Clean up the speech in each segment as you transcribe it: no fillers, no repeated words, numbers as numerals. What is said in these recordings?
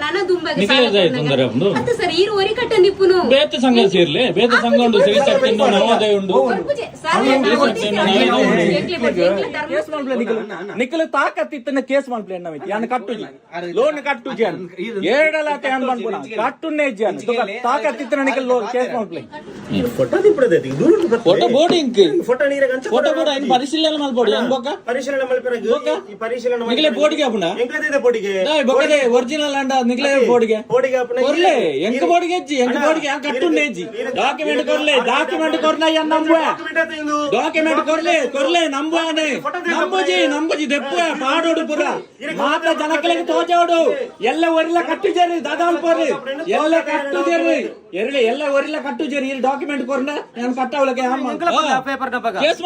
ನನ್ನ ದುಂಬಗೆ ನಿಖಿಲೇಶ್ ಆಯ್ತು ತೊಂದರೆ ಉಂಡು ಅದು ಸರ್ ಈ ಒರಿ ಕಟ್ಟ ನಿಪ್ಪುನು ಬೇತ ಸಂಘ ಸೇರ್ಲೆ ಬೇತ ಸಂಘ ಉಂಡು ಶ್ರೀಶಕ್ತಿಂದು ನವೋದಯ ಉಂಡು ನಿಖಿಲ ತಾಕತ್ತಿತ್ತನ ಕೇಸ್ ಮಾಡ್ಪ್ಲೇ ನಮಿತಿ ಯಾನ್ ಕಟ್ಟುಜಿ ಲೋನ್ ಕಟ್ಟುಜಿ ಅನ್ ಏಡಲಾತೆ ಅನ್ ಬಂದ್ಬಿಡ ಕಟ್ಟುನ್ನೇ ಜಿ ಅನ್ ತಾಕತ್ತಿತ್ತನ ನಿಖಿಲ ಲೋನ್ ಕೇಸ್ ಮಾಡ್ಪ್ಲೇ ಫೋಟೋ ದಿಪ್ಪುಡದೆ ದೂರ ಫೋಟೋ ಬೋರ್ಡಿಂಗ್ ಫೋಟೋ ನೀರ ಗಂಚ ಫೋಟೋ ಬೋರ್ಡ್ ಐನ್ ಪರಿಶೀಲನೆ ಮಾಡ್ಬೋಡಿ ಅನ್ಬೋಕ ಪರಿಶೀಲನೆ ಮಲ್ಪೆರಗ ಈ ಪರಿಶೀಲನೆ ನಿಖಿಲೆ ಬೋರ್ಡ್ಗೆ ಅಪ್ಪುನ ಎಂಕದಿದೆ ಬೋರ್ಡಿಗೆ ಬೊಕದೆ ಒರಿಜಿನಲ್ ಅಂಡ ನಿಖಿಲೆ ಬೋರ್ಡ್ಗೆ ಬೋರ್ಡಿಗೆ ಅಪ್ಪನ ಕೊರ್ಲೆ ಎಂಕ ಬೋರ್ಡ್ಗೆ ಅಜ್ಜಿ ಎಂಕ ಬೋರ್ಡ್ಗೆ ಯಾನ್ ಕಟ್ಟುನ್ನೇ ಅಜ್ಜಿ ಡಾಕ್ಯುಮೆಂಟ್ ಕೊರ್ಲೆ ಯನ್ ನಂಬುವ ಡಾಕ್ಯುಮೆಂಟ್ ಕೊರ್ಲೆ ನಂಬುವಾನೆ ನಂಬುಜಿ ದೆಪ್ಪುವ ಪಾಡೋಡು ಪುರ ಮಾತ ಜನಗಳಿಗೆ ತೋಜೋಡು ಎಲ್ಲ ಒರಿಲ ಕಟ್ಟುಜೇರಿ ದಾದಾಲ್ ಪೋರಿ ಎಲ್ಲ ಕಟ್ಟುಜೇರಿ ಎಲ್ಲ ಒರಿಲ ಕಟ್ಟುಜೇರಿ ಈ ಡಾಕ್ಯುಮೆಂಟ್ ಕೊರ್ನ ನಾನು ಕಟ್ಟವಲಕ್ಕೆ ಕೇಸ್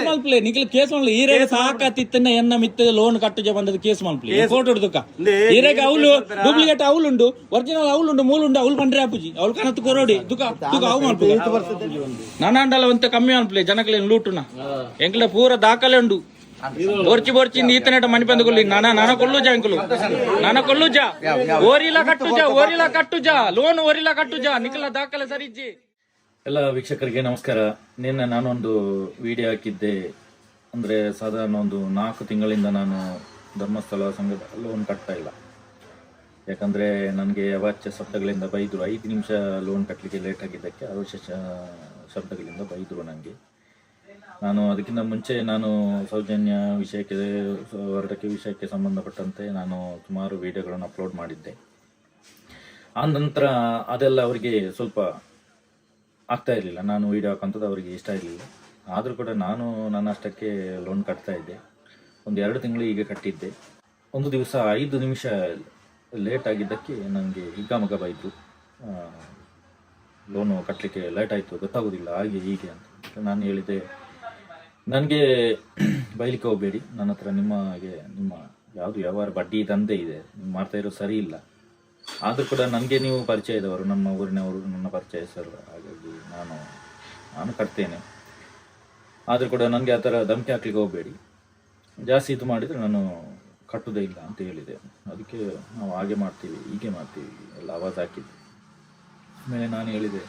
ಮಲ್ಪ್ಲೆ ನಿಖಿಲ್ ಕೇಸ್ ಮಲ್ಪ್ಲೆ ಈರೆಗ ಸಾಕತ್ತಿತ್ತನ್ನ ಎನ್ನ ಮಿತ್ತ ಲೋನ್ ಕಟ್ಟುಜೆ ಬಂದದ ಕೇಸ್ ಮಲ್ಪ್ಲೆ ಫೋಟೋ ಹಿಡ್ದುಕ ಈರೆಗ ಅವಳು ಡೂಪ್ಲಿಕೇಟ್ ಅವಳುಂಡು ಒರಿಜಿನಲ್ ಅವಳುಂಡು ಮೂಲುಂಡು ಅವಳು ಬಂದ್ರೆ ಆಪುಜಿ ಅವಳು ಕನತ್ತು ಕೊರೋಡಿ ದುಕ ಅವು ಮಲ್ಪ್ಲೆ ನಾನಾಂಡಲ ಒಂತ ಕಮ್ಮಿ ಮಲ್ಪ್ಲೆ ಜನಕಲೆ ಲೂಟುನ ಎಂಕ್ಲ ಪೂರ ದಾಖಲೆ ಉಂಡು ಬೋರ್ಚಿ ಈತನೆಟ ಮನಿ ಬಂದುಕೊಳ್ಳಿ ನಾನ ಕೊಲ್ಲುಜ ಓರಿಲ ಕಟ್ಟುಜ ಲೋನ್ ಓರಿಲ ಕಟ್ಟುಜ ನಿಖಿಲ ದಾಖಲೆ ಸರಿಜ್ಜಿ. ಎಲ್ಲ ವೀಕ್ಷಕರಿಗೆ ನಮಸ್ಕಾರ. ನಿನ್ನೆ ನಾನೊಂದು ವಿಡಿಯೋ ಹಾಕಿದ್ದೆ. ಅಂದ್ರೆ ಸಾಧಾರಣ ಒಂದು 4 ತಿಂಗಳಿಂದ ನಾನು ಧರ್ಮಸ್ಥಳ ಸಂಘದ ಲೋನ್ ಕಟ್ತಾ ಇಲ್ಲ. ಯಾಕಂದ್ರೆ ನನಗೆ ಅವಾಚ್ಯ ಶಬ್ದಗಳಿಂದ ಬೈದ್ರು. 5 ನಿಮಿಷ ಲೋನ್ ಕಟ್ಟಲಿಕ್ಕೆ ಲೇಟ್ ಆಗಿದ್ದಕ್ಕೆ ಅವಾಚ್ಯ ಶಬ್ದಗಳಿಂದ ಬೈದ್ರು ನನಗೆ. ನಾನು ಅದಕ್ಕಿಂತ ಮುಂಚೆ ನಾನು ಸೌಜನ್ಯ ವಿಷಯಕ್ಕೆ ಹೊರಡಕ್ಕೆ ವಿಷಯಕ್ಕೆ ಸಂಬಂಧಪಟ್ಟಂತೆ ನಾನು ಸುಮಾರು ವಿಡಿಯೋಗಳನ್ನು ಅಪ್ಲೋಡ್ ಮಾಡಿದ್ದೆ. ಆ ನಂತರ ಅದೆಲ್ಲ ಅವರಿಗೆ ಸ್ವಲ್ಪ ಆಗ್ತಾ ಇರಲಿಲ್ಲ. ನಾನು ವಿಡಿಯೋ ಹಾಕಂಥದ್ದು ಅವರಿಗೆ ಇಷ್ಟ ಇರಲಿಲ್ಲ. ಆದರೂ ಕೂಡ ನಾನು ನನ್ನ ಅಷ್ಟಕ್ಕೆ ಲೋನ್ ಕಟ್ತಾ ಇದ್ದೆ. ಒಂದು 2 ತಿಂಗಳು ಈಗ ಕಟ್ಟಿದ್ದೆ. ಒಂದು ದಿವಸ 5 ನಿಮಿಷ ಲೇಟ್ ಆಗಿದ್ದಕ್ಕೆ ನನಗೆ ಹಿಗ್ಗಾಮಗ ಬೈತು. ಲೋನು ಕಟ್ಟಲಿಕ್ಕೆ ಲೇಟ್ ಆಯಿತು, ಗೊತ್ತಾಗೋದಿಲ್ಲ, ಹಾಗೆ ಹೀಗೆ ಅಂತ. ನಾನು ಹೇಳಿದೆ, ನನಗೆ ಬೈಲಿಕ್ಕೆ ಹೋಗಬೇಡಿ. ನನ್ನ ಹತ್ರ ನಿಮ್ಮ ಯಾವುದು ವ್ಯವಹಾರ ಬಡ್ಡಿ ದಂಧೆ ಇದೆ, ನೀವು ಮಾಡ್ತಾ ಇರೋದು ಸರಿ ಇಲ್ಲ. ಆದರೂ ಕೂಡ ನನಗೆ ನೀವು ಪರಿಚಯ ಇದ್ದವರು, ನಮ್ಮ ಊರಿನವರು, ನನ್ನ ಪರಿಚಯಸ್ಥರು. ಹಾಗಾಗಿ ನಾನು ಕಟ್ತೇನೆ. ಆದರೂ ಕೂಡ ನನಗೆ ಆ ಥರ ಧಮಕಿ ಹಾಕ್ಲಿಕ್ಕೆ ಹೋಗಬೇಡಿ, ಜಾಸ್ತಿ ಇದು ಮಾಡಿದರೆ ನಾನು ಕಟ್ಟುವುದೇ ಇಲ್ಲ ಅಂತ ಹೇಳಿದೆ. ಅದಕ್ಕೆ ನಾವು ಹಾಗೆ ಮಾಡ್ತೀವಿ, ಹೀಗೆ ಮಾಡ್ತೀವಿ ಎಲ್ಲ ಆವಾಜ್ ಹಾಕಿದ್ದೆ. ಆಮೇಲೆ ನಾನು ಹೇಳಿದೆ,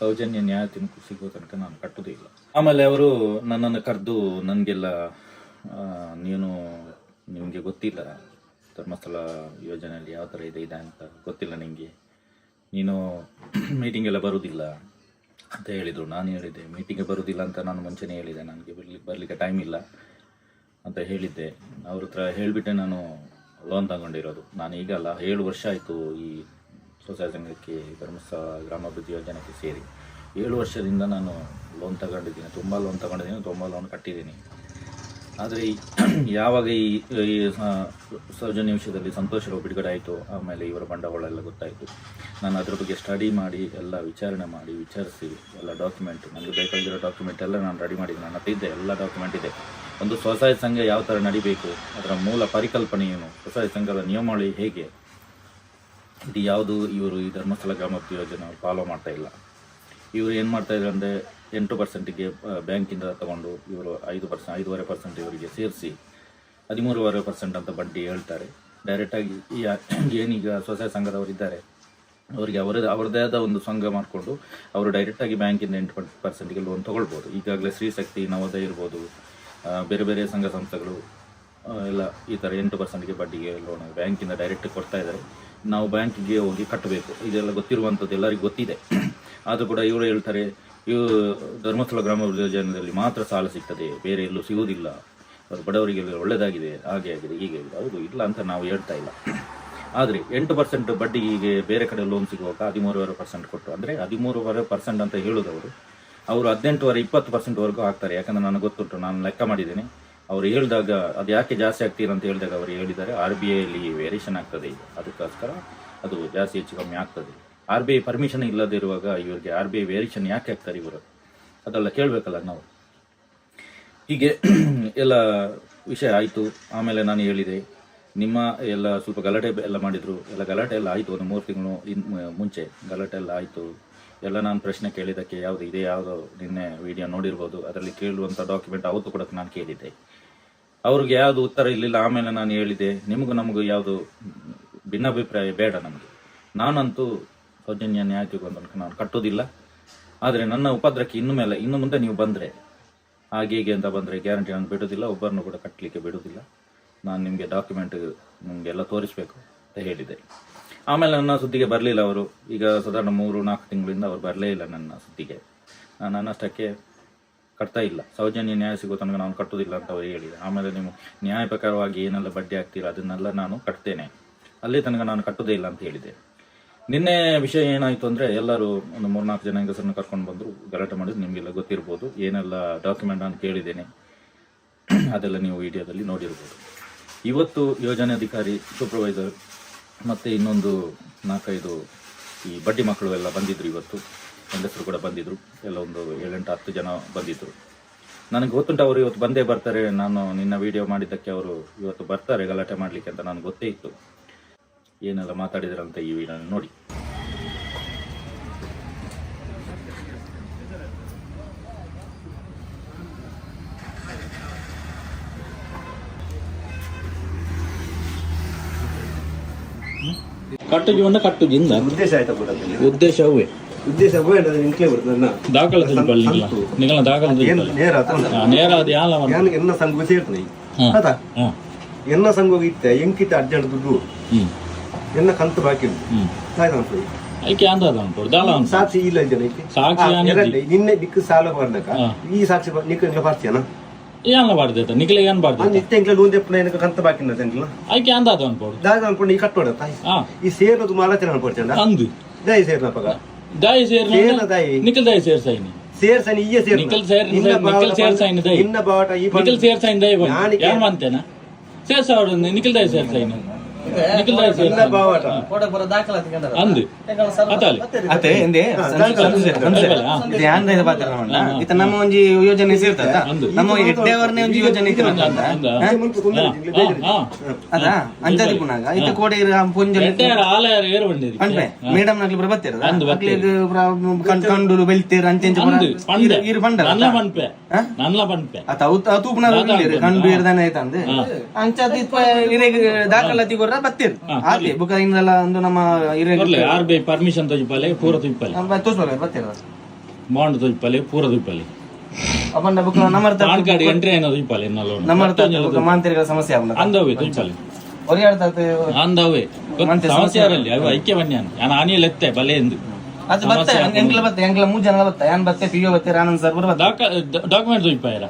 ಸೌಜನ್ಯ ನ್ಯಾಯ ಸಿಗೋ ತನಕ ನಾನು ಕಟ್ಟುವುದೇ ಇಲ್ಲ. ಆಮೇಲೆ ಅವರು ನನ್ನನ್ನು ಕರೆದು ನನಗೆಲ್ಲ ನಿಮಗೆ ಗೊತ್ತಿಲ್ಲ ಧರ್ಮಸ್ಥಳ ಯೋಜನೆಯಲ್ಲಿ ಯಾವ ಥರ ಇದೆ ಅಂತ ಗೊತ್ತಿಲ್ಲ ನಿಮಗೆ, ನೀನು ಮೀಟಿಂಗ್ ಎಲ್ಲ ಬರುವುದಿಲ್ಲ ಅಂತ ಹೇಳಿದರು. ನಾನು ಹೇಳಿದೆ, ಮೀಟಿಂಗ್ಗೆ ಬರುವುದಿಲ್ಲ ಅಂತ ನಾನು ಮುಂಚೆನೇ ಹೇಳಿದೆ, ನನಗೆ ಬರಲಿಕ್ಕೆ ಟೈಮ್ ಇಲ್ಲ ಅಂತ ಹೇಳಿದ್ದೆ. ಅವ್ರ ಹತ್ರ ಹೇಳಿಬಿಟ್ಟೆ ನಾನು ಲೋನ್ ತಗೊಂಡಿರೋದು. ನಾನು ಈಗಲ್ಲ 7 ವರ್ಷ ಆಯಿತು ಈ ಸ್ವಸಹಾಯ ಸಂಘಕ್ಕೆ, ಧರ್ಮಸ್ಥಳ ಗ್ರಾಮಾಭಿವೃದ್ಧಿ ಯೋಜನೆಗೆ ಸೇರಿ 7 ವರ್ಷದಿಂದ ನಾನು ಲೋನ್ ತಗೊಂಡಿದ್ದೀನಿ. ತುಂಬ ಲೋನ್ ತಗೊಂಡಿದ್ದೀನಿ, ತುಂಬ ಲೋನ್ ಕಟ್ಟಿದ್ದೀನಿ. ಆದರೆ ಯಾವಾಗ ಈ ಸೌಜನ್ಯ ವಿಷಯದಲ್ಲಿ ಸಂತೋಷರಾವ್ ಬಿಡುಗಡೆ ಆಯಿತು, ಆಮೇಲೆ ಇವರ ಬಂಡವಾಳ ಎಲ್ಲ ಗೊತ್ತಾಯಿತು. ನಾನು ಅದ್ರ ಬಗ್ಗೆ ಸ್ಟಡಿ ಮಾಡಿ ಎಲ್ಲ ವಿಚಾರಿಸಿ ಎಲ್ಲ ಡಾಕ್ಯುಮೆಂಟ್, ನನಗೆ ಬೇಕಾಗಿರೋ ಡಾಕ್ಯುಮೆಂಟ್ ಎಲ್ಲ ನಾನು ರೆಡಿ ಮಾಡಿದ್ದೀನಿ. ನನ್ನ ಹತ್ರ ಇದೆ, ಎಲ್ಲ ಡಾಕ್ಯುಮೆಂಟ್ ಇದೆ. ಒಂದು ಸ್ವಸಹಾಯ ಸಂಘ ಯಾವ ಥರ ನಡಿಬೇಕು, ಅದರ ಮೂಲ ಪರಿಕಲ್ಪನೆ ಏನು, ಸ್ವಸಹಾಯ ಸಂಘದ ನಿಯಮಾವಳಿ ಹೇಗೆ, ಇದು ಯಾವುದು ಇವರು ಈ ಧರ್ಮಸ್ಥಳ ಗ್ರಾಮಾಭಿವೃದ್ಧಿ ಯೋಜನೆ ಫಾಲೋ ಮಾಡ್ತಾ ಇಲ್ಲ. ಇವರು ಏನು ಮಾಡ್ತಾ ಇದ್ದಾರೆ ಅಂದರೆ 8%ಗೆ ಬ್ಯಾಂಕಿಂದ ತಗೊಂಡು ಇವರು 5.5% ಇವರಿಗೆ ಸೇರಿಸಿ 13.5% ಅಂತ ಬಡ್ಡಿ ಹೇಳ್ತಾರೆ. ಡೈರೆಕ್ಟಾಗಿ ಏನೀಗ ಸ್ವಸಹಾಯ ಸಂಘದವರಿದ್ದಾರೆ ಅವರಿಗೆ ಅವರದೇ ಆದ ಒಂದು ಸಂಘ ಮಾಡಿಕೊಂಡು ಅವರು ಡೈರೆಕ್ಟಾಗಿ ಬ್ಯಾಂಕಿಂದ 8% ಲೋನ್ ತೊಗೊಳ್ಬೋದು. ಈಗಾಗಲೇ ಶ್ರೀಶಕ್ತಿ, ನವೋದಯ ಇರ್ಬೋದು, ಬೇರೆ ಬೇರೆ ಸಂಘ ಸಂಸ್ಥೆಗಳು ಎಲ್ಲ ಈ ಥರ 8%ಗೆ ಬಡ್ಡಿಗೆ ಲೋನ್ ಬ್ಯಾಂಕಿಂದ ಡೈರೆಕ್ಟ್ ಕೊಡ್ತಾ ಇದ್ದಾರೆ. ನಾವು ಬ್ಯಾಂಕಿಗೆ ಹೋಗಿ ಕಟ್ಟಬೇಕು. ಇದೆಲ್ಲ ಗೊತ್ತಿರುವಂಥದ್ದು, ಎಲ್ಲರಿಗೂ ಗೊತ್ತಿದೆ. ಆದರೂ ಕೂಡ ಇವರು ಹೇಳ್ತಾರೆ, ಇವರು ಧರ್ಮಸ್ಥಳ ಗ್ರಾಮಾಭಿವೃದ್ಧಿ ಯೋಜನೆಯಲ್ಲಿ ಮಾತ್ರ ಸಾಲ ಸಿಗ್ತದೆ, ಬೇರೆ ಎಲ್ಲೂ ಸಿಗುವುದಿಲ್ಲ, ಅವರು ಬಡವರಿಗೆಲ್ಲ ಒಳ್ಳೆಯದಾಗಿದೆ, ಹಾಗೆ ಆಗಿದೆ, ಹೀಗೆ ಆಗಿದೆ. ಹೌದು, ಇಲ್ಲ ಅಂತ ನಾವು ಹೇಳ್ತಾ ಇಲ್ಲ. ಆದರೆ 8% ಬಡ್ಡಿಗೆ ಬೇರೆ ಕಡೆ ಲೋನ್ ಸಿಗುವಾಗ 13.5% ಕೊಟ್ಟು, ಅಂದರೆ 13.5% ಅಂತ ಹೇಳೋದವರು, ಅವರು 18-20%ವರೆಗೂ ಆಗ್ತಾರೆ. ಯಾಕಂದರೆ ನನಗೆ ಗೊತ್ತುಂಟು, ನಾನು ಲೆಕ್ಕ ಮಾಡಿದ್ದೇನೆ. ಅವರು ಹೇಳಿದಾಗ ಅದು ಯಾಕೆ ಜಾಸ್ತಿ ಆಗ್ತೀರಾ ಅಂತ ಹೇಳಿದಾಗ ಅವರು ಹೇಳಿದ್ದಾರೆ, RBIಯಲ್ಲಿ ವೇರಿಯೇಷನ್ ಆಗ್ತದೆ, ಅದಕ್ಕೋಸ್ಕರ ಅದು ಜಾಸ್ತಿ ಹೆಚ್ಚು ಕಮ್ಮಿ ಆಗ್ತದೆ. RBI ಪರ್ಮಿಷನ್ ಇಲ್ಲದಿರುವಾಗ ಇವರಿಗೆ RBI ವೇರಿಯೇಷನ್ ಯಾಕೆ ಆಗ್ತಾರೆ ಇವರು, ಅದೆಲ್ಲ ಕೇಳಬೇಕಲ್ಲ ನಾವು. ಹೀಗೆ ಎಲ್ಲ ವಿಷಯ ಆಯಿತು. ಆಮೇಲೆ ನಾನು ಹೇಳಿದೆ, ನಿಮ್ಮ ಎಲ್ಲ ಸ್ವಲ್ಪ ಗಲಾಟೆ ಎಲ್ಲ ಮಾಡಿದರು. ಗಲಾಟೆ ಎಲ್ಲ ಆಯಿತು. ಒಂದು 3 ತಿಂಗಳು ಮುಂಚೆ ಗಲಾಟೆ ಎಲ್ಲ ಆಯಿತು. ಎಲ್ಲ ನಾನು ಪ್ರಶ್ನೆ ಕೇಳಿದ್ದಕ್ಕೆ ಯಾವುದೋ ನಿನ್ನೆ ವಿಡಿಯೋ ನೋಡಿರ್ಬೋದು, ಅದರಲ್ಲಿ ಕೇಳುವಂಥ ಡಾಕ್ಯುಮೆಂಟ್ ಅವತ್ತು ಕೂಡ ನಾನು ಕೇಳಿದ್ದೆ. ಅವ್ರಿಗೆ ಯಾವುದು ಉತ್ತರ ಇರಲಿಲ್ಲ. ಆಮೇಲೆ ನಾನು ಹೇಳಿದೆ, ನಮಗೂ ಯಾವುದು ಭಿನ್ನಾಭಿಪ್ರಾಯ ಬೇಡ ನಮಗೆ. ನಾನಂತೂ ಸೌಜನ್ಯ ನ್ಯಾಯತಿಗೊಂದು ನಾನು ಕಟ್ಟೋದಿಲ್ಲ. ಆದರೆ ನನ್ನ ಉಪದ್ರಕ್ಕೆ ಇನ್ನು ಮುಂದೆ ನೀವು ಬಂದರೆ ಹಾಗೆ ಹೀಗೆ ಅಂತ ಬಂದರೆ ಗ್ಯಾರಂಟಿ ನಾನು ಬಿಡೋದಿಲ್ಲ, ಒಬ್ಬರನ್ನು ಕೂಡ ಕಟ್ಟಲಿಕ್ಕೆ ಬಿಡೋದಿಲ್ಲ. ನಾನು ನಿಮಗೆ ಡಾಕ್ಯುಮೆಂಟ್ ನಿಮಗೆಲ್ಲ ತೋರಿಸ್ಬೇಕು ಅಂತ ಹೇಳಿದೆ. ಆಮೇಲೆ ನನ್ನ ಸುದ್ದಿಗೆ ಬರಲಿಲ್ಲ ಅವರು. ಈಗ ಸಾಧಾರಣ 3-4 ತಿಂಗಳಿಂದ ಅವರು ಬರಲೇ ಇಲ್ಲ ನನ್ನ ಸುದ್ದಿಗೆ. ನಾನು ನನ್ನಷ್ಟಕ್ಕೆ ಕಟ್ತಾ ಇಲ್ಲ. ಸೌಜನ್ಯ ನ್ಯಾಯ ಸಿಗೋ ತನಕ ನಾನು ಕಟ್ಟೋದಿಲ್ಲ ಅಂತ ಅವರು ಹೇಳಿದೆ. ಆಮೇಲೆ ನೀವು ನ್ಯಾಯ ಪ್ರಕಾರವಾಗಿ ಏನೆಲ್ಲ ಬಡ್ಡಿ ಆಗ್ತೀರ ಅದನ್ನೆಲ್ಲ ನಾನು ಕಟ್ತೇನೆ, ಅಲ್ಲಿ ತನಕ ನಾನು ಕಟ್ಟೋದೇ ಇಲ್ಲ ಅಂತ ಹೇಳಿದೆ. ನಿನ್ನೆ ವಿಷಯ ಏನಾಯಿತು ಅಂದರೆ ಎಲ್ಲರೂ ಒಂದು 3-4 ಜನ ಹೆಂಗಸರನ್ನು ಕರ್ಕೊಂಡು ಬಂದರು, ಗಲಾಟೆ ಮಾಡಿದ್ರು. ನಿಮಗೆಲ್ಲ ಗೊತ್ತಿರ್ಬೋದು ಏನೆಲ್ಲ ಡಾಕ್ಯುಮೆಂಟ್ ನಾನು ಕೇಳಿದ್ದೇನೆ, ಅದೆಲ್ಲ ನೀವು ವಿಡಿಯೋದಲ್ಲಿ ನೋಡಿರ್ಬೋದು. ಇವತ್ತು ಯೋಜನೆ ಅಧಿಕಾರಿ, ಸೂಪರ್ವೈಸರ್ ಮತ್ತು ಇನ್ನೊಂದು 4-5 ಈ ಬಡ್ಡಿ ಮಕ್ಕಳು ಎಲ್ಲ ಬಂದಿದ್ದರು. ಇವತ್ತು ಹೆಂಗಸರು ಕೂಡ ಬಂದಿದ್ದರು, ಎಲ್ಲ ಒಂದು 7-8-10 ಜನ ಬಂದಿದ್ದರು. ನನಗೆ ಗೊತ್ತುಂಟು ಅವರು ಇವತ್ತು ಬಂದೇ ಬರ್ತಾರೆ. ನಾನು ನಿನ್ನ ವಿಡಿಯೋ ಮಾಡಿದ್ದಕ್ಕೆ ಅವರು ಇವತ್ತು ಬರ್ತಾರೆ ಗಲಾಟೆ ಮಾಡಲಿಕ್ಕೆ ಅಂತ ನನಗೆ ಗೊತ್ತೇ ಇತ್ತು. ಏನೆಲ್ಲ ಮಾತಾಡಿದ್ರಂತ ಈ ವಿಡಿಯೋ ನೋಡಿ. ಕಟ್ಟುಜಿವನ್ನ ಕಟ್ಟುಜಿಂದ ಉದ್ದೇಶ ಆಯ್ತಾ ಬಿಡೋದು? ಉದ್ದೇಶವೇ ಉದ್ದೇಶ ಬೇಡ ನಿಂಕೇ ಬಿಡ್ತದೆ ದಾಖಲೆ ತೆಗೆದುಕೊಳ್ಳಿ ನಿಗಳ ದಾಖಲೆ ನೇರ ನೇರ ಅದು ಯಾವ ಎನ್ನ ಸಂಘ ಸೇರ್ತದೆ ಆಯ್ತಾ? ಎನ್ನ ಸಂಘ ಇತ್ತೆ ಎಂಕಿತ ಅರ್ಜೆಂಟ್ ದುಡ್ಡು ಎನ್ನ ಕಂತು ಬಾಕಿ ಉಂಟು ಐಕೆ ಅಂದದ ಉಂಟು ದಾಲ ಉಂಟು ಸಾಕ್ಷಿ ಇಲ್ಲ ಜನ ಸಾಕ್ಷಿ ನಿನ್ನೆ ದಿಕ್ಕು ಸಾಲ ಬರ್ನಕ ಈ ಸಾಕ್ಷಿ ನಿಕ್ಕ ಬರ್ತೀಯನ ಏನ್ ಬಾರ್ದೈತ ನಿಖಿಲ ಏನ್ ಬಾರ್ದೈತ ನಿತ್ಯ ಎಂಕ್ಲ ಲೋನ್ ತೆಪ್ಪನ ಏನಕ್ಕೆ ಕಂತು ಬಾಕಿ ಎಂಕ್ಲ ಐಕೆ ಅಂದದ ಅನ್ಕೊಡು ದಾದ ಅನ್ಕೊಂಡು ಈ ಕಟ್ಟೋಡ ಈ ಸೇರೋದು ಮಾಲಚನೆ ಅನ್ಕೊಡ್ತೇನೆ ಅಂದು ದಯ ಸೇರ್ನ ಪಗ ದಾಯಿ ಸೇರ್ ಸೇರ್ನ ದಾಯಿ ನಿಖಿಲ್ ದಾಯಿ ಸೇರ್ ಸೈನಿ ಸೇರ್ಸನಿ ಈ ಸೇರ್ ನಿಖಿಲ್ ಸೇರ್ ಸೈನಿ ದಾಯಿ ನಿನ್ನ ಬಾಟ ಈ ನಿಖಿಲ್ ಸೇರ್ ಸೈನಿ ದಾಯಿ ಯಾರು ಮಾಂತೇನ ಸೇರ್ ಸಾವಿರ ನಿಖಿಲ್ ದಾಯಿ ಸೇರ್ ಸೈನಿ ನಿಖಿಲ್ ದಾಯಿ ಸೇರ್ ನಿನ್ನ ಬಾಟ ಅಂದು ಅತಾಲಿ ಅತ್ತೆ ಎಂದೇ ಇದು ಯಾಂದ ಇದು ಪಾತ್ರ ಇತ ನಮ್ಮ ಒಂಜಿ ಯೋಜನೆ ಸೇರ್ತದ ನಮ್ಮ ಎಡ್ಡೆವರ್ನೆ ಒಂಜಿ ಯೋಜನೆ ಇತ್ತು ಅದ ಅಂಜದಿ ಪುನಾಗ ಇತ ಕೋಡೆ ಪುಂಜ ಆಲಯರ ಏರ್ ಬಂದಿರಿ ಪಂಪೆ ಮೇಡಮ್ ನಕ್ಲಿ ಬರಬತ್ತಿರ ಅಕ್ಲಿಗೆ ಕಂಡುಲು ಬೆಲ್ತಿರ ಅಂಚೆಂಚ ಇರು ಪಂಡ ನಲ್ಲ ಪಂಪೆ ಅತ ತೂಪನ ಕಂಡು ಇರ್ದಾನೆ ಐತಂದೆ ಅಂಚದಿ ದಾಖಲಾತಿ ಕೊರ ಬತ್ತಿರ ಆತಿ ಬುಕ ಇನ್ನೆಲ್ಲ ಒಂದು ನಮ್ಮ ಆರ್ಬಿಐ ಪರ್ಮಿಷನ್ ತೊಜಿಪಲೆ ಪೂರ ತುಯ್ಪಲೆ ತೋರ್ಸ್ಬಾರ ಬತ್ತಿರ ಬಾಂಡ್ ತೊಜಿಪಲೆ ಪೂರ ತುಯ್ಪಲೆ ಅಪಂಡ ಬುಕ ನಮ್ಮರ್ತ ಪಾನ್ ಕಾರ್ಡ್ ಎಂಟ್ರಿ ಏನೋ ತುಯ್ಪಲೆ ಇನ್ನಲ್ಲ ನಮ್ಮರ್ತ ಮಾಂತ್ರಿಗಳ ಸಮಸ್ಯೆ ಆವನ ಅಂದವೆ ತುಯ್ಪಲೆ ಒರಿಯಾಡ್ತತೆ ಅಂದವೆ ಸಮಸ್ಯೆ ಇರಲಿ ಅವು ಐಕ್ಯವನ್ಯಾನ ನಾನು ಆನಿಯಲ್ಲಿ ಎತ್ತೆ ಬಲೆ ಎಂದು ಅದು ಬತ್ತೆ ಎಂಕ್ಲ 3 ಜನ ಬತ್ತೆ ಯಾನ್ ಬತ್ತೆ ಪಿಯೋ ಬತ್ತೆ ಆನಂದ್ ಸರ್ ಬರ್ ಬತ್ತೆ ಡಾಕ್ಯುಮೆಂಟ್ ತೊಯ್ಪಾಯರ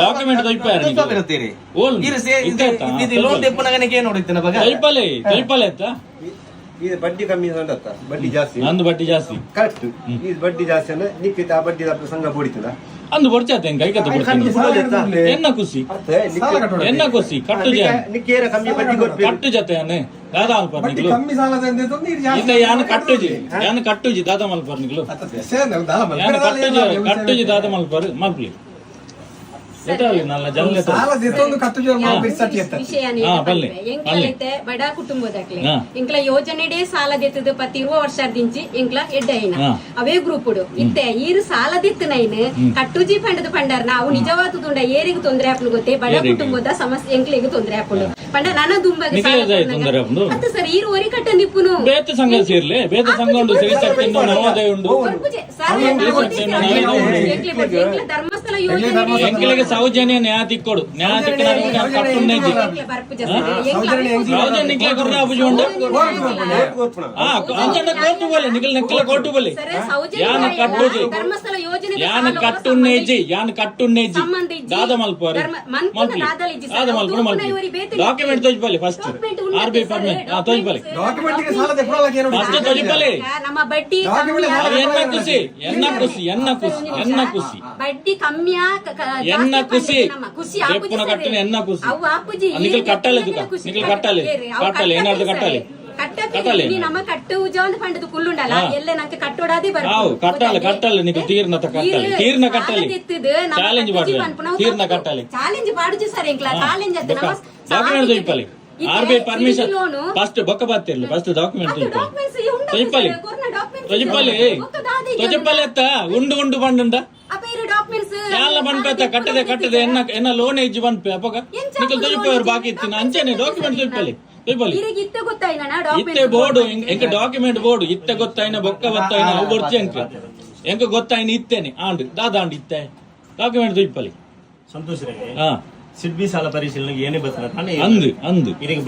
ಡಾಕ್ಯುಮೆಂಟ್ ತೊಯ್ಪಾಯರ ಓಲ್ ಇರು ಸೇ ಇದು ಲೋನ್ ತೆಪ್ಪನಗನೆ ನೋಡುತ್ತೇನೆ ಬಗ ತೊಯ್ಪಲೆ ಎತ್ತ ಇದು ಬಡ್ಡಿ ಕಮ್ಮಿ ಸಂಡತ್ತ ಬಡ್ಡಿ ಜಾಸ್ತಿ ನಂದು ಬಡ್ಡಿ ಜಾಸ್ತಿ ಕರೆಕ್ಟ್ ಇದು ಬಡ್ಡಿ ಜಾಸ್ತಿ ಅಂದ್ರೆ ನಿಕ್ಕಿತ ಆ ಬಡ್ಡಿ ಸಂಘ ಪೊಡಿತದ ಅಂದು ಬರ್ಚಾತೆ ಕೈಕತ್ತ ಕೊಡ್ತೀನಿ ಎನ್ನ ಖುಷಿ ಎನ್ನ ಖುಷಿ ಕಟ್ಟು ನಿಕ್ಕೇರ ಕಮ್ಮಿ ಬಡ್ಡಿ ಕೊಡ್ಬೇಕು ಕಟ್ಟು ಜತೆ ದಾದಾ ಮಲ್ಪರ್ನಿಗಳು ಈಗ ಯಾನು ಕಟ್ಟುಜಿ ದಾದಾ ಮಲ್ಪರ್ನಿಗಳು ಕಟ್ಟುಜಿ ದಾದಾ ಮಲ್ಪರ್ ಮಲ್ಪಲಿ ಎಂಕ್ಲೈತೆ ಬಡ ಕುಟುಂಬದಕ್ಲೆ ಎಂಕ್ಲ ಯೋಜನೆಡೆ ಸಾಲ ದೆತ್ತದ 20 ವರ್ಷದಿಂಚಿ ಎಂಕ್ಲ ಎಡ್ಡೈನ ಅವೇ ಗ್ರೂಪ್ ಇತ್ತೆ ಈರು ಸಾಲ ದಿತ್ತನೈನ್ ಕಟ್ಟುಜಿ ಪಂಡದ ಪಂಡರ್ ನಾವು ನಿಜವಾದುದುಂಡ ಏರಿಗೆ ತೊಂದರೆ ಹಾಕಲು ಗೊತ್ತೇ ಬಡ ಕುಟುಂಬದ ಸಮಸ್ಯೆ ಎಂಕ್ಲಿಗೆ ತೊಂದರೆ ಹಾಕೊಂಡು ಪಂಡ ನನ್ನ ದುಂಬಗೆ ಮತ್ತೆ ಸರ್ ಈರು ಒರಿ ಕಟ್ಟ ನಿಪ್ಪುನು ಬೇತ ಸಂಘ ಸೇರ್ಲೆ ಬೇತ ಸಂಘ ಉಂಡು ಶ್ರೀಶಕ್ತಿಂದು ನವೋದಯ ಉಂಡು ಧರ್ಮಸ್ಥಳ ಯೋಜನೆ ಎಂಕ್ಲಿಗೆ ಸೌಜನ್ಯ ನ್ಯಾಯ ತಿಕ್ಕೊಡು ನ್ಯಾಯ ತಿಕ್ಕ ಕಟ್ಟುನ್ನೇಜಿ ಸೌಜನ್ಯ ಗುರ್ರ ಅಬುಜುಂಡು ಅಂಜಂಡ ಕೋರ್ಟು ಬಲೆ ನಿಖಿಲ್ ನೆಕ್ಕಲ ಕೋರ್ಟು ಬಲೆ ಯಾನ ಕಟ್ಟುಜಿ ಯಾನ ಕಟ್ಟುನ್ನೇಜಿ ದಾದ ಮಲ್ಪರು ದಾದ ಮಲ್ಪರು ಮಲ್ಪರು ಡಾಕ್ಯುಮೆಂಟ್ ತೊಜ್ಬಲೆ ಫಸ್ಟ್ ಆರ್ಬಿಐ ಪರ್ಮಿಟ್ ತೊಜ್ಬಲೆ ಫಸ್ಟ್ ತೊಜ್ಬಲೆ ನಮ್ಮ ಬಡ್ಡಿ ಎನ್ನ ಖುಷಿ ಬಡ್ಡಿ ಕಮ್ಮಿಯ ಎನ್ನ ಖುಷಿ ಎಪ್ಪುನ ಕಟ್ಟಿನ ಎನ್ನ ಖುಷಿ ನಿಖಿಲ್ ಕಟ್ಟಲೆ ನಿಖಿಲ್ ಕಟ್ಟಲೆ ಏನಾದ್ರು ಕಟ್ಟಲೆ ನಮ್ಮ ಕಟ್ಟು ಉಜಾಂದ ಪಂಡದ ಕುಲ್ಲುಂಡಲ್ಲ ಎಲ್ಲ ನಂಗೆ ಕಟ್ಟೋಡಾದೇ ಕಟ್ಟಲೆ ನಿಖಿಲ್ ತೀರ್ನ ಕಟ್ಟಲೆ ಚಾಲೆಂಜ್ ಮಾಡ್ಲಿ ತೀರ್ನ ಕಟ್ಟಲೆ ಚಾಲೆಂಜ್ ಮಾಡುಜು ಸರ್ ಎಂಕ್ಲ ಚಾಲೆಂಜ್ ಅದ ಡಾಕ್ಯುಮೆಂಟ್ ತೊಯ್ಪಲೆ ಆರ್ಬಿಐ ಪರ್ಮಿಷನ್ ಫಸ್ಟ್ ಬೊಕ್ಕ ಬತ್ತಿರ್ಲಿ ಫಸ್ಟ್ ಡಾಕ್ಯುಮೆಂಟ್ ತೊಯ್ಪಲೆ ಅತ್ತ ಉಂಡು ಬಂಡುಂಡ ಅಪ್ಪ ಇರು ಡಾಕ್ಯುಮೆಂಟ್ಸ್ ಯಾಲ ಬನ್ಪೇತ ಕಟ್ಟದೆ ಎನ್ನ ಲೋನ್ ಇಜ್ಜಿ ಬನ್ಪೆ ಅಪ್ಪಗ ನಿಕಲ್ ತೊಜಿಪೋಯರ್ ಬಾಕಿ ಇತ್ತಿನ ಅಂಚೆನೆ ಡಾಕ್ಯುಮೆಂಟ್ ತೊಯ್ಪಲಿ ಇತ್ತೆ ಗೊತ್ತಾಯ್ನ ಇತ್ತೆ ಬೋರ್ಡು ಎಂಕ ಡಾಕ್ಯುಮೆಂಟ್ ಬೋರ್ಡು ಇತ್ತೆ ಗೊತ್ತಾಯ್ನ ಬೊಕ್ಕ ಗೊತ್ತಾಯ್ನ ಅವು ಬರ್ಚಿ ಎಂಕ ಗೊತ್ತಾಯ್ನ ಇತ್ತೇನೆ ಆಂಡ್ ದಾದಾಂಡ್ ಇತ್ತೆ ಡಾಕ್ಯುಮೆಂಟ್ ತೊಯ್ಪಲಿ ಸಂತೋಷ್ ರೇ ಹಾ ಸಿಡ್ಬಿ ಸಾಲ ಪರಿಶೀಲನೆಗೆ ಏನೇ ಬರ್ತಾನೆ ತಾನೇ ಅಂದು ಇರಕ್ಕೆ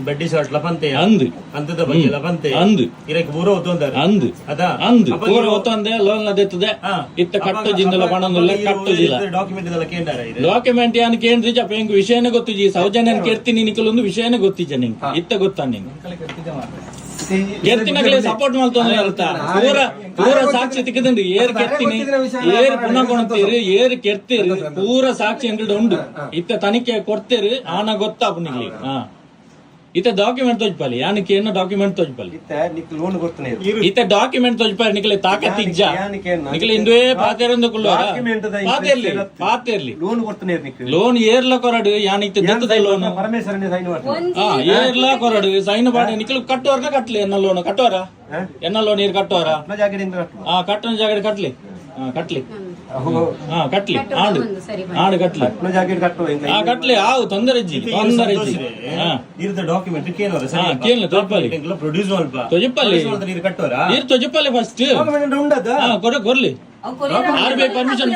ಬಡ್ಡಿ ಶಾಟ್ ಲಪಂತೆ ಅಂದು ಅಂತದ ಬಗ್ಗೆ ಲಪಂತೆ ಅಂದು ಇರಕ್ಕೆ ಪೂರ ಹೊತ್ತೊಂದಾರೆ ಅಂದು ಅದಾ ಅಂದು ಪೂರ ಹೊತ್ತೊಂದೆ ಲೋನ್ ಲದೆತ್ತದೆ ಇತ್ತ ಕಟ್ಟು ಜಿಂದಲ ಪಣಂದುಲ್ಲ ಕಟ್ಟು ಜಿಲ್ಲ ಡಾಕ್ಯುಮೆಂಟ್ ಇದೆಲ್ಲ ಕೇಂದ್ರ ಇದೆ ಡಾಕ್ಯುಮೆಂಟ್ ಯಾನ್ ಕೇಂದ್ರಿ ಜಪ ಎಂಕ್ ವಿಷಯನೇ ಗೊತ್ತಿಜಿ ಸೌಜನ್ಯನ್ ಕೇಳ್ತೀನಿ ನಿಕಲೊಂದು ವಿಷಯನೇ ಗೊತ್ತಿಜ ನಿಂಗೆ ಇತ್ತ ಗೊತ್ತಾ ನಿಂಗೆ ಕೆರ್ತಿನಗಲೇ ಸಪೋರ್ಟ್ ಮಾಡ್ತಾನೆ ಅರ್ಥ ಪೂರ ಸಾಕ್ಷಿ ತಿಕ್ಕದಂಡು ಏರ್ ಕೆರ್ತೀನಿ ಏರ್ ಪುನಃ ಕೊಡ್ತೀರಿ ಏರ್ ಕೆರ್ತೀರಿ ಪೂರ ಸಾಕ್ಷಿ ಅಂಗಡಿ ಉಂಡು ಇತ್ತ ತನಿಖೆ ಕೊಡ್ತೀರಿ ಆನ ಗೊತ್ತಾಪು ನಿಗ್ಲಿ ಹಾ ಇತ್ತ ಡಾಕ್ಯುಮೆಂಟ್ ತೋಜ್ಪಲ್ಲಿ ಯಾನಕ್ಕೆ ಏನು ಡಾಕ್ಯುಮೆಂಟ್ ತೋಜ್ಪಲ್ಲಿ ನಿಕ್ ಲೋನ್ ಗೊತ್ತನೇ ಇತ್ತ ಡಾಕ್ಯುಮೆಂಟ್ ತೋಜ್ಪಲ್ಲಿ ನಿಕಲೆ ತಾಕತ್ತಿಜ್ಜ ನಿಕಲೆ ಇಂದುವೆ ಪಾತೆರಂದು ಕುಲ್ಲುವಾರ ಪಾತೆರ್ಲಿ ಲೋನ್ ಗೊತ್ತನೇ ನಿಕ್ ಲೋನ್ ಏರ್ಲ ಕೊರಡು ಯಾನ್ ಇತ್ತ ದೆತ್ತದ ಲೋನ್ ಪರಮೇಶ್ವರನೇ ಸೈನ್ ಮಾಡ್ತಾರೆ ಏರ್ಲ ಕೊರಡು ಸೈನ್ ಬಾಡಿ ನಿಕಲು ಕಟ್ಟೋರ್ನ ಕಟ್ಲಿ ಎನ್ನ ಲೋನ್ ಕಟ್ಟೋರ ಎನ್ನ ಲೋನ್ ನೀರ್ ಕಟ್ಟೋರ ಕಟ್ಟನ ಜಾಗ ಕಟ್ಲಿ ಕಟ್ಲಿ ಕಟ್ಲಿ ಆಡು ಕಟ್ಲಿ ಕಟ್ಲಿ ಆವು ತೊಂದರೆ ಇರದ ಡಾಕ್ಯುಮೆಂಟ್ ಕೇಳೋರ ಕೇಳ ತೊಜಪಲ್ಲಿ ಪ್ರೊಡ್ಯೂಸ್ ಮಲ್ಪ ತೊಜಪಲ್ಲಿ ನೀರು ಕಟ್ಟೋರ ನೀರು ತೊಜಪಲ್ಲಿ ಫಸ್ಟ್ ಕೊರ್ಲಿ ಆರ್ಬಿಐ ಪರ್ಮಿಷನ್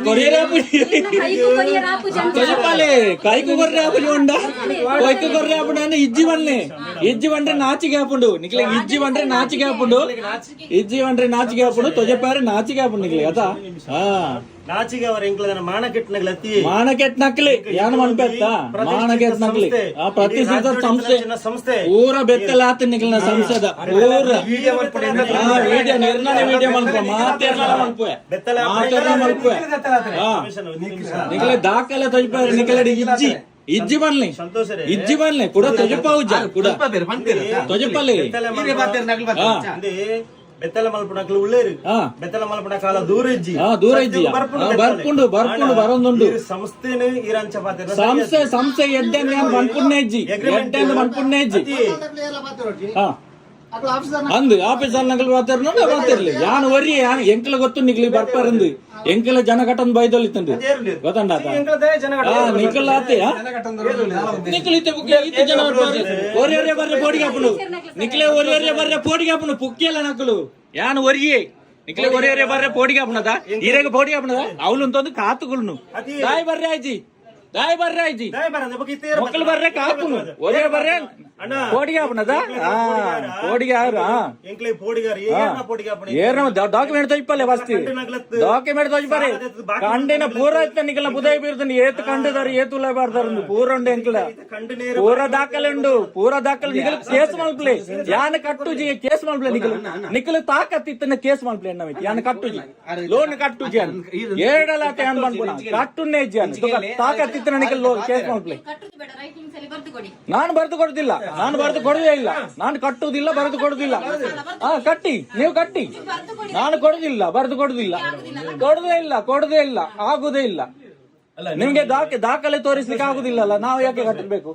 ಕೊರಿಯರ್ ತೊಜಪಲ್ಲಿ ಕೈಕು ಕೊರ್ರೆ ಆಪುಜಿ ಉಂಡ ಕೈಕು ಕೊರ್ರೆ ಆಪುಂಡ ಇಜ್ಜಿ ಬಂಡ್ರೆ ನಾಚಿಗೆ ಆಪುಂಡು ನಿಕ್ಲೆ ಇಜ್ಜಿ ಬಂಡ್ರೆ ನಾಚಿಗೆ ಆಪುಂಡು ಇಜ್ಜಿ ಬಂಡ್ರೆ ನಾಚಿಗೆ ಆಪುಂಡು ತೊಜಪಾರೆ ನಾಚಿಗೆ ಆಪುಂಡು ನಿಕ್ಲೆ ಅದ ನಾಚಿಗೆ ಅವರ ಎಂಕ್ಲದನ ಮಾನಕೆಟ್ನಗ್ಲತ್ತಿ ಮಾನಕೆಟ್ನಕ್ಲಿ ಯಾನು ಮನ್ಪೆತ್ತ ಮಾನಕೆಟ್ನಕ್ಲಿ ಪ್ರತಿಷ್ಠಿತ ಸಂಸ್ಥೆ ಊರ ಬೆತ್ತಲಾತ ನಿಕ್ಲಿನ ಸಂಸ್ಥೆದ ಊರ ವಿಡಿಯೋ ನಿರ್ಣಯ ವಿಡಿಯೋ ಮಲ್ಪ ಮಾತೇರ್ನ ಮಲ್ಪುವೆ ಮಾತೇರ್ನ ಮಲ್ಪುವೆ ನಿಕ್ಲೆ ದಾಖಲೆ ತೊಜ್ಪಾರೆ ನಿಕ್ಲೆ ಇಜ್ಜಿ ಬನ್ಲಿ ಇಜ್ಜಿ ಬನ್ಲಿ ಕೂಡ ತೊಜಪಾವುಜ ಕೂಡ ತೊಜಪಲ್ಲಿ ಬೆತ್ತಲ ಮಲ್ಪುಣಕ್ಲು ಉಳ್ಳೇರು ಬೆತ್ತಲ ಮಲ್ಪುಣ ಕಾಲ ದೂರ ಇಜ್ಜಿ ಬರ್ಪುಂಡು ಬರೊಂದುಂಡು ಸಂಸ್ಥೆನು ಇರಂಚ ಪಾತ್ರ ಸಂಸ್ಥೆ ಎಡ್ಡೆನ್ ಮನ್ಪುಣ್ಣೆ ಇಜ್ಜಿ ಎಡ್ಡೆನ್ ಮನ್ಪುಣ್ಣೆ ಇಜ್ಜಿ ಅಂದು ಆಫೀಸರ್ ನಗಲ್ ಮಾತಾಡ್ಲಿ ಯಾನ್ ಒರಿ ಯಾನ್ ಎಂಕ್ಲ ಗೊತ್ತು ನಿಗ್ಲಿ ಬರ್ಪಾರಂದು ಎಂಕ್ಲ ಜನ ಕಟ್ಟೊಂದು ಬೈದೊಲಿತ್ತಂದು ಗೊತ್ತಂಡ ನಿಖಲ್ ಆತೆ ನಿಖಲಿತ್ತೆ ಇತ್ತೆ ಜನ ಒರಿಯೊರೆ ಬರ್ರೆ ಪೋಡಿಗೆ ಹಾಪುಂಡು ನಿಕ್ಲೆ ಒರಿಯೊರೆ ಬರ್ರೆ ಪೋಡಿಗೆ ಹಾಪುಂಡು ಪುಕ್ಕಿಯಲ್ಲ ನಕಲು ಯಾನ್ ಒರಿಯೇ ನಿಕ್ಲೆ ಒರಿಯೊರೆ ಬರ್ರೆ ಪೋಡಿಗೆ ಹಾಪುಣದ ಈರೆಗ ಪೋಡಿಗೆ ಹಾಪುಣದ ಅವಲಂತೊಂದು ಕಾತುಗುಳ್ನು ದಾಯ್ ಬರ್ರೆ ಆಯ್ಜಿ ಮಕ್ಕಳು ಬರ್ರೆ ಕಾಪುನು ಒರೇ ಬರ್ರೆ ಪೋಡಿಗೆ ಹಾಪುಣದ ಪೋಡಿಗೆ ಏರ್ನ ಡಾಕ್ಯುಮೆಂಟ್ ತೊಜ್ಪಲ್ಲೆ ಫಸ್ಟ್ ಡಾಕ್ಯುಮೆಂಟ್ ತೊಜ್ಪಾರೆ ಕಂಡಿನ ಪೂರ ಇತ್ತ ನಿಕಲ್ನ ಬುದೈ ಬೀರ್ತಾನೆ ಏತ್ ಕಂಡಿದಾರೆ ಏತುಲ್ಲ ಬಾರ್ದಾರ ಪೂರ ಉಂಡು ಎಂಕ್ಲ ಪೂರ ದಾಖಲೆ ಉಂಡು ಪೂರ ದಾಖಲೆ ನಿಕಲ್ ಕೇಸ್ ಮಲ್ಪ್ಲೆ ಯಾನ ಕಟ್ಟುಜಿ ಕೇಸ್ ಮಲ್ಪ್ಲೆ ನಿಕಲ್ ತಾಕತ್ತಿತ್ತನ ಕೇಸ್ ಮಲ್ಪ್ಲೆ ಎನ್ನವೈತಿ ಯಾನ ಕಟ್ಟುಜಿ ಲೋನ್ ಕಟ್ಟುಜಿ ಅನ್ ಏಡಲಾತೆ ಅನ್ ಬಂದ್ಪುಣ ಕಟ್ಟುನ್ನೇ ಇಜ್ಜಿ ಅನ್ ತಾಕತ್ತಿ ಕೇಸ್ ಮಾಡ್ಲಿ ನಾನು ಬರೆದು ಕೊಡುದಿಲ್ಲ ನಾನು ಬರೆದು ಕೊಡುದೇ ಇಲ್ಲ ನಾನು ಕಟ್ಟುವುದಿಲ್ಲ ಬರೆದು ಕೊಡುದಿಲ್ಲ ಕಟ್ಟಿ ನೀವು ಕಟ್ಟಿ ನಾನು ಕೊಡುದಿಲ್ಲ ಬರೆದು ಕೊಡುದಿಲ್ಲ ಕೊಡುದೇ ಇಲ್ಲ ಆಗುದೇ ಇಲ್ಲ ನಿಮ್ಗೆ ದಾಖಲೆ ತೋರಿಸ್ಲಿಕ್ಕೆ ಆಗುದಿಲ್ಲ ಅಲ್ಲ ನಾವು ಯಾಕೆ ಕಟ್ಟಬೇಕು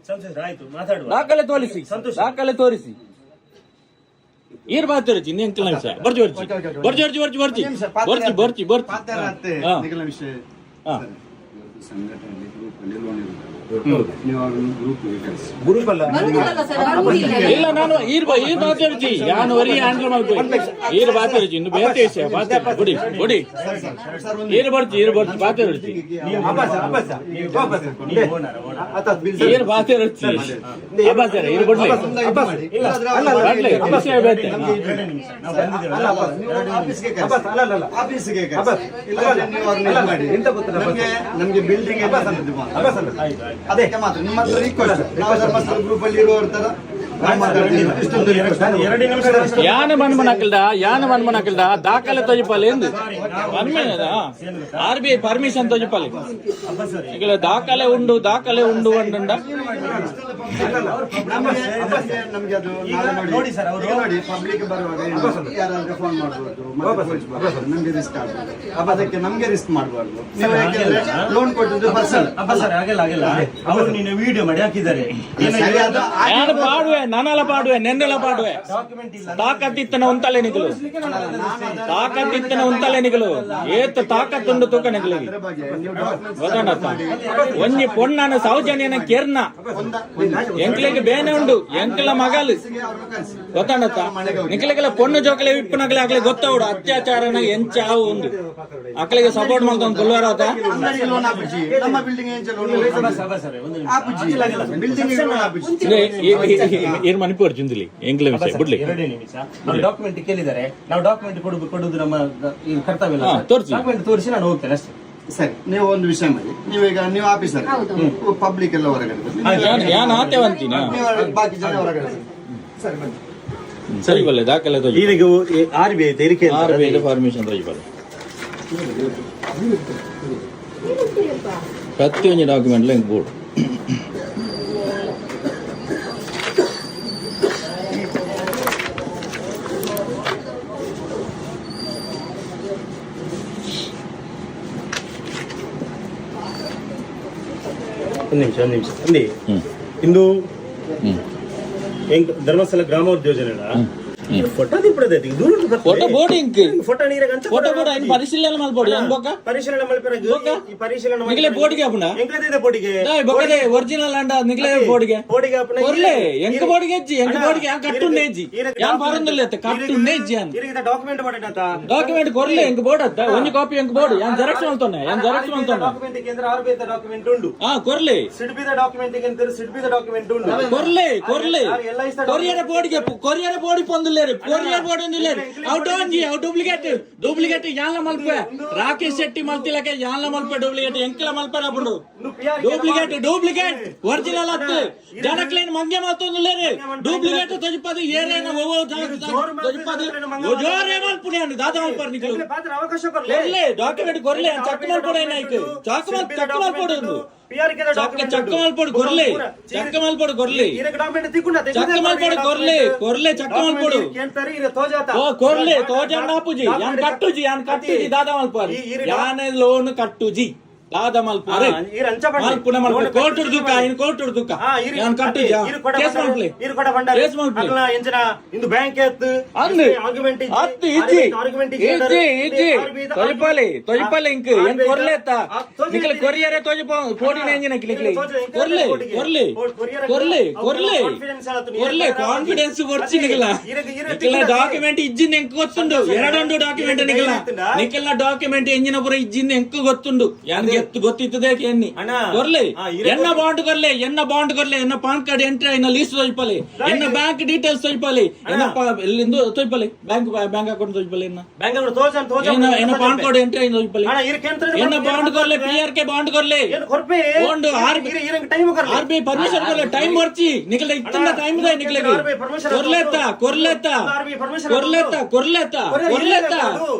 ದಾಖಲೆ ತೋರಿಸಿ ಈರ್ ಬಾತಿರಚಿ ನಿಂಕಲ್ ನಿಮಿಷ ಬರ್ಜಿ ಸಂಘಟನೆಯಲ್ಲಿ ಗ್ರೂಪಲ್ಲಿ ಲೋನ್ ಇರುತ್ತೆ ನೀವು ಗ್ರೂಪ್ ಅಲ್ಲ ಇಲ್ಲ ನಾನು ಈರ್ ಮಾತಾಡ್ತಿ ಯಾನು ವರಿ ಹ್ಯಾಂಡಲ್ ಮಾಡ್ಬೋದು ಈರ್ ಬಾತಿರಚಿ ಇನ್ನು ಬೇರೆ ವಿಷಯ ಬುಡಿ ಈರ್ ಬರ್ತಿ ಬಾತಿರಚಿ ಈರ್ ಬಾತಿರಚಿ ಅಬ್ಬಾಸರ ಈರ್ ಬಿಡ್ಲಿ ವಿಷಯ ಬೇತೆ ನಮ್ಗೆ ಬಿಲ್ಡಿಂಗ್ ಅದೇ ಮಾತ್ರ ನಿಮ್ಮ ಹತ್ರ ರಿಕ್ವೆಸ್ಟ್ ನಾವು ಧರ್ಮಸ್ಥಳ ಗ್ರೂಪ್ ಅಲ್ಲಿ ಇರುವವರ ತರ ಯಾನ ಮನ್ಮನಕಲ್ದ ದಾಖಲೆ ತೊಜಿಪಲ್ಲಿ ಎಂದು ಆರ್ಬಿಐ ಪರ್ಮಿಷನ್ ತೊಜಿಪಲ್ಲಿ ಈಗ ದಾಖಲೆ ಉಂಡು ಅಂಡ ನಮ್ಗೆ ಅದು ನೋಡಿ ಸರ್, ಅವರು ನೋಡಿ ಪಬ್ಲಿಕ್ ಬರುವಾಗ ಯಾರಾದ್ರೂ ಫೋನ್ ಮಾಡ್ಬೋದು, ನಮ್ಗೆ ರಿಸ್ಕ್ ಆಗ್ಬೋದು, ಅದಕ್ಕೆ ನಮ್ಗೆ ರಿಸ್ಕ್ ಮಾಡಬಾರ್ದು. ನೀವು ಯಾಕೆಂದ್ರೆ ಲೋನ್ ಕೊಟ್ಟಿದ್ದು ಪರ್ಸನಲ್. ಸರ್ ಆಗಲ್ಲ ಅವರು ನೀನು ವಿಡಿಯೋ ಮಾಡಿ ಹಾಕಿದ್ದಾರೆ. ಯಾರು ಪಾಡುವೆ ನಾನೆಲ್ಲ ಪಾಡುವೆ ನೆನ್ನೆಲ್ಲ ಪಾಡುವೆ ಡಾಕ್ಯುಮೆಂಟ್ ಇಲ್ಲ, ತಾಕತ್ತಿತ್ತನ ಒಂತಲೆ ನಿಗಲು ತಾಕತ್ತಿತ್ತನ ಒಂತಲೆ ನಿಗಲು ಏತ್ ತಾಕತ್ತುಂಡು ತೂಕ ನಿಗಲು ಅದ್ರ ಬಗ್ಗೆ ನೀವು documents ಗೊತ್ತಾಡತ್ತ ಒಂಜಿ ಪೊಣ್ಣನ ಸೌಜನ್ಯನ ಕೆರ್ನ ಎಂಕ್ಲೆಗೆ ಬೇನೆ ಉಂಡು ಎಂಕ್ಲ ಮಗಲು ಅವ್ರನ್ನ ಕಳ್ಸಿ. ಗೊತ್ತಾಡತ್ತ ನಿಕ್ಲೆಗೆಲ್ಲ ಪೊಣ್ಣು ಜೋಕಲೆ ವಿಪ್ಪನಗಲೆ ಆಗ್ಲಿ ಗೊತ್ತವಡು ಅತ್ಯಾಚಾರನ ಎಂಚ ಹಾವು ಉಂಡು ಅಕ್ಲಿಗೆ ಸಪೋರ್ಟ್ ಮಾಡ್ಕೊಂಡು ಕೊಲ್ವಾರತ ಅಂಗಡಿ ಲೋನ್ ಹಾಪುಜಿ, ನಮ್ಮ ಬಿಲ್ಡಿಂಗ್ ಏನ್ ಲೋನ್ ಹಾಪುಜಿ, ಬಿಲ್ಡಿಂಗ್ ಲೋನ್ ಹಾಪುಜಿ. ಏನ್ ಮಣಿಪುರ್ ಚಿಂದಿಲಿ ಎಂಕ್ಲೆ ವಿಷಯ ಬಿಡ್ಲಿ 2 ನಿಮಿಷ. ಅವ್ರು ಡಾಕ್ಯುಮೆಂಟ್ ಕೇಳಿದ್ದಾರೆ, ನಾವು ಡಾಕ್ಯುಮೆಂಟ್ ಕೊಡುದು ನಮ್ಮ ಈ ಕರ್ತವ್ಯ ಇಲ್ಲ. ತೋರಿಸಿ. ಡಾಕ್ಯುಮೆಂಟ್ ತೋರಿಸಿ ನಾನು ಹೋಗ್ತೇನೆ ಅಷ್ಟೇ. ಸರಿ, ನೀವು ಒಂದು ವಿಷಯ ಮಾಡಿ, ನೀವೀಗ ನೀವು ಆಫೀಸರ್, ಪಬ್ಲಿಕ್ ಎಲ್ಲ ಹೊರಗಡೆ ಬನ್ನಿ. ಯಾನ್ ಆತೇವಂತೀನ ನೀವು ಬಾಕಿ ಜನ ಹೊರಗಡೆ ಬನ್ನಿ. ಸರಿ ಬನ್ನಿ. ಸರಿ ಬಲ್ಲೆ ದಾಖಲೆ ತೋಜಿ ಈಗ RBI ತೆರಿಗೆ RBI ಪರ್ಮಿಷನ್ ತೋಜಿ ಬಲ್ಲೆ ಪ್ರತಿಯೊಂದು ಡಾಕ್ಯುಮೆಂಟ್ ಹಿಂಗೆ ಬೋರ್ಡ್ ಒಂದು ನಿಮಿಷ ಅಂದಿ ಇಂದು ಧರ್ಮಸ್ಥಳ ಗ್ರಾಮಾಭಿವೃದ್ಧಿ ಯೋಜನೆ ಫೋಟೋ ದಿಪ್ಪಡದೈತಿ ಫೋಟೋ ಬೋರ್ಡ್ ಇಂಕ್ ಫೋಟೋ ನೀರಾಗ ಫೋಟೋ ಬೋರ್ಡ್ ಐನ್ ಪರಿಶೀಲನೆ ಮಾಡ್ಬೋಡಿ ಏನ್ ಬೋಕ ಪರಿಶೀಲನೆ ಮಲ್ಪೆರಾಗ ಈ ಪರಿಶೀಲನೆ ನಿಗಲೆ ಬೋರ್ಡ್ಗೆ ಅಪ್ಪನ ಎಂಕದಿದೆ ಬೋರ್ಡಿಗೆ ಬೊಕದೆ ಒರಿಜಿನಲ್ ಅಂಡ ನಿಗಲೆ ಬೋರ್ಡ್ಗೆ ಬೋರ್ಡಿಗೆ ಅಪ್ಪನ ಕೊರ್ಲೆ ಎಂಕ ಬೋರ್ಡ್ಗೆ ಎಜ್ಜಿ ಎಂಕ ಬೋರ್ಡ್ಗೆ ಯಾನ್ ಕಟ್ಟು ನೇಜಿ ಯಾನ್ ಪಾರಂದಲ್ಲ ಅತ್ತ ಕಟ್ಟು ನೇಜಿ ಯಾನ್ ಇರಿಗಿದ ಡಾಕ್ಯುಮೆಂಟ್ ಮಾಡೇನತ ಡಾಕ್ಯುಮೆಂಟ್ ಕೊರ್ಲೆ ಎಂಕ ಬೋರ್ಡ್ ಅತ್ತ ಒಂಜಿ ಕಾಪಿ ಎಂಕ ಬೋರ್ಡ್ ಯಾನ್ ಜೆರಾಕ್ಸ್ ಮಾಡ್ತಾನೆ ಯಾನ್ ಜೆರಾಕ್ಸ್ ಮಾಡ್ತಾನೆ ಡಾಕ್ಯುಮೆಂಟ್ ಕೇಂದ್ರ RBI ಡಾಕ್ಯುಮೆಂಟ್ ಉಂಡು ಕೊರ್ಲೆ ಸಿಡ್ಬಿದ ಡಾಕ್ಯುಮೆಂಟ್ ಕೇಂದ್ರ ಸಿಡ್ಬಿದ ಡಾಕ್ಯುಮೆಂಟ್ ಉಂಡು ಕೊರ್ಲೆ ಕೊರಿಯರ ಬೋರ್ಡ್ಗೆ ಕೊರಿಯರ ಬೋರ್ಡ್ ಪೊಂದುಲೇರಿ ಕೊರಿಯರ ಬೋರ್ಡ್ ಒಂದಿಲ್ಲೇರಿ ಔಟ್ ಒಂಜಿ ಔ ಡೂಪ್ಲಿಕೇಟ್ ಯಾನ್ಲ ಮಲ್ಪೆ ರಾಕೇಶ್ ಶೆಟ್ಟಿ ಮಲ್ತಿಲಕೆ ಯಾನ್ಲ ಮಲ್ಪೆ ಡೂಪ್ಲಿಕೇಟ್ ಎಂಕಲ ಮಲ್ಪೆ ಅಪ್ಪುಂಡು ಡೂಪ್ಲಿಕೇಟ್ ಒರಿಜಿನಲ್ ಅತ್ತು ಜನಕ್ಲೇನ್ ಮಂಗೆ ಮಾತೊಂದುಲೇರಿ ಡೂಪ್ಲಿಕೇಟ್ ತೊಜಿಪದು ಏರೇನ ಓವೋ ತೊಜಿಪದು ಜೋರೆ ಮಲ್ಪುನೆ ಅನ್ನು ದಾದ ಮಲ್ಪರ್ ನಿಕಲು ಅವಕಾಶ ಕೊರ್ಲೆ ಡಾಕ್ಯುಮೆಂಟ್ ಕೊರ್ಲೆ ಚಕ್ ಮಲ್ಪೊಡ ಏನಾಯ್ತು ಚಕ್ ಮಲ್ಪೊಡು ಚಕ್ಕ ಮಲ್ಪೊಡು ಕೊರ್ಲೆ ಚಕ್ಕ ಮಲ್ಪೊಡು ಕೊರ್ಲೆ ಚಕ್ಕ ಮಲ್ಪೊಡು ಕೊರ್ಲೆ ಚಕ್ಕ ಮಲ್ಪೊಡು ಓ ಕೊರ್ಲೆ ತೋಜಣ್ಣ ಅಪ್ಪುಜಿ ಯಾನ್ ಕಟ್ಟುಜಿ ದಾದ ಮಲ್ಪರ್ ಯಾನೆ ಲೋನ್ ಕಟ್ಟುಜಿ ದಾದ ಮಲ್ಪರೆ ಮಲ್ಪುನ ಮಲ್ಪರೆ ಕೋರ್ಟ್ ದುಃಖ ಇನ್ ಕೋರ್ಟ್ ದುಃಖ ಯಾನ್ ಕಟ್ಟುಜಿ ಕೇಸ್ ಮಲ್ಪಲೆ ಕೇಸ್ ಮಲ್ಪಲೆ ಇಂದು ಬ್ಯಾಂಕ್ ಅಂದು ಅತ್ತು ಇಜ್ಜಿ ತೊಜಿಪಲೆ ಇಂಕ್ ಏನ್ ಕೊರ್ಲೆತ್ತ ನಿಕಲೆ ಕೊರಿಯರೆ ತೊಜಿಪ ಫೋಟಿನ ಎಂಜಿನ ಕಿಲಿಕ್ಲಿ ಕೊರ್ಲೆ ಕಾನ್ಫಿಡೆನ್ಸ್ ಬರ್ಚಿ ನಿಕಲ ಡಾಕ್ಯುಮೆಂಟ್ ಇಜ್ಜಿನ ಎಂಕ್ ಗೊತ್ತುಂಡು ಎರಡೊಂದು ಡಾಕ್ಯುಮೆಂಟ್ ನಿಕಲ್ನ ಡಾಕ್ಯುಮೆಂಟ್ ಎಂಜಿನ ಪುರ ಇಜ್ಜಿನ ಎಂಕ್ ಗೊತ್ತುಂಡು ಯಾನ್ಗೆ ಎತ್ತು ಗೊತ್ತಿತ್ತದೆ ಎನ್ನಿ ಕೊರ್ಲೆ ಎನ್ನ ಬಾಂಡ್ ಕೊರ್ಲೆ ಎನ್ನ ಪಾನ್ ಕಾರ್ಡ್ ಎಂಟ್ರಿ ಎನ್ನ ಲೀಸ್ಟ್ ತೊಜಿಪಲೆ ಎನ್ನ ಬ್ಯಾಂಕ್ ಡೀಟೇಲ್ಸ್ ತೊಜಿಪಲೆ ಎಲ್ಲಿಂದು ತೊಯ್ಪಲೆ ಬ್ಯಾಂಕ್ ಅಕೌಂಟ್ ತೊಯ್ಪಲೆ ಎನ್ನ ಪಾನ್ ಕಾರ್ಡ್ ಎಂಟ್ರಿ ಐನ ತೊಯ್ಪಲೆ ಎನ್ನ ಬಾಂಡ್ ಕೊರ್ಲೆ PRK ಬಾಂಡ್ ಕೊರ್ಲೆ ಬಾಂಡ್ RBI ಪರ್ಮಿಷನ್ ಕೊರ್ಲೆ ಟೈಮ್ ವರ್ಚಿ ನಿಕಲೆ ಇತ್ತನ ಟೈಮ್ ದ ನಿಕಲೆಗೆ ಕೊರ್ಲೆತ್ತ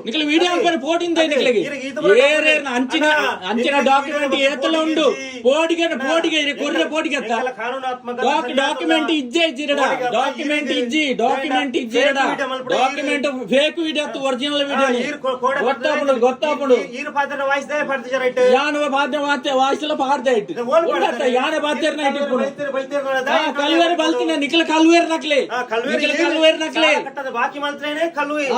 ನಿಕಲೆ ವಿಡಿಯೋ ಆಪರ್ ಫೋಟಿಂದ ನಿಕಲೆಗೆ ಏರೇನ ಅಂಚಿನ ಡಾಕ್ಯುಮೆಂಟ್ ಏತಲ ಉಂಡು ಪೋಡಿಗೆ ಕೊರ್ರೆ ಪೋಡಿಗೆ ಅತ್ತ ಡಾಕ್ಯುಮೆಂಟ್ ಡಾಕ್ಯುಮೆಂಟ್ ಫೇಕ್ ವಿಡಿಯೋ ಅತ್ತು ಒರಿಜಿನಲ್ ವಿಡಿಯೋ ಗೊತ್ತಾಪುಂಡು ಯಾನ ಬಾಧ್ಯ ವಾಯ್ಸಲ ಪಾಡ್ದೆ ಇಟ್ಟು ಯಾನ ಬಾಧ್ಯರ್ನ ಇಟ್ಟಿಪ್ಪುಡು ಕಲ್ವೇರ್ ಬಲ್ತಿನ ನಿಕಲ ಕಲ್ವೇರ್ ನಕ್ಲೆ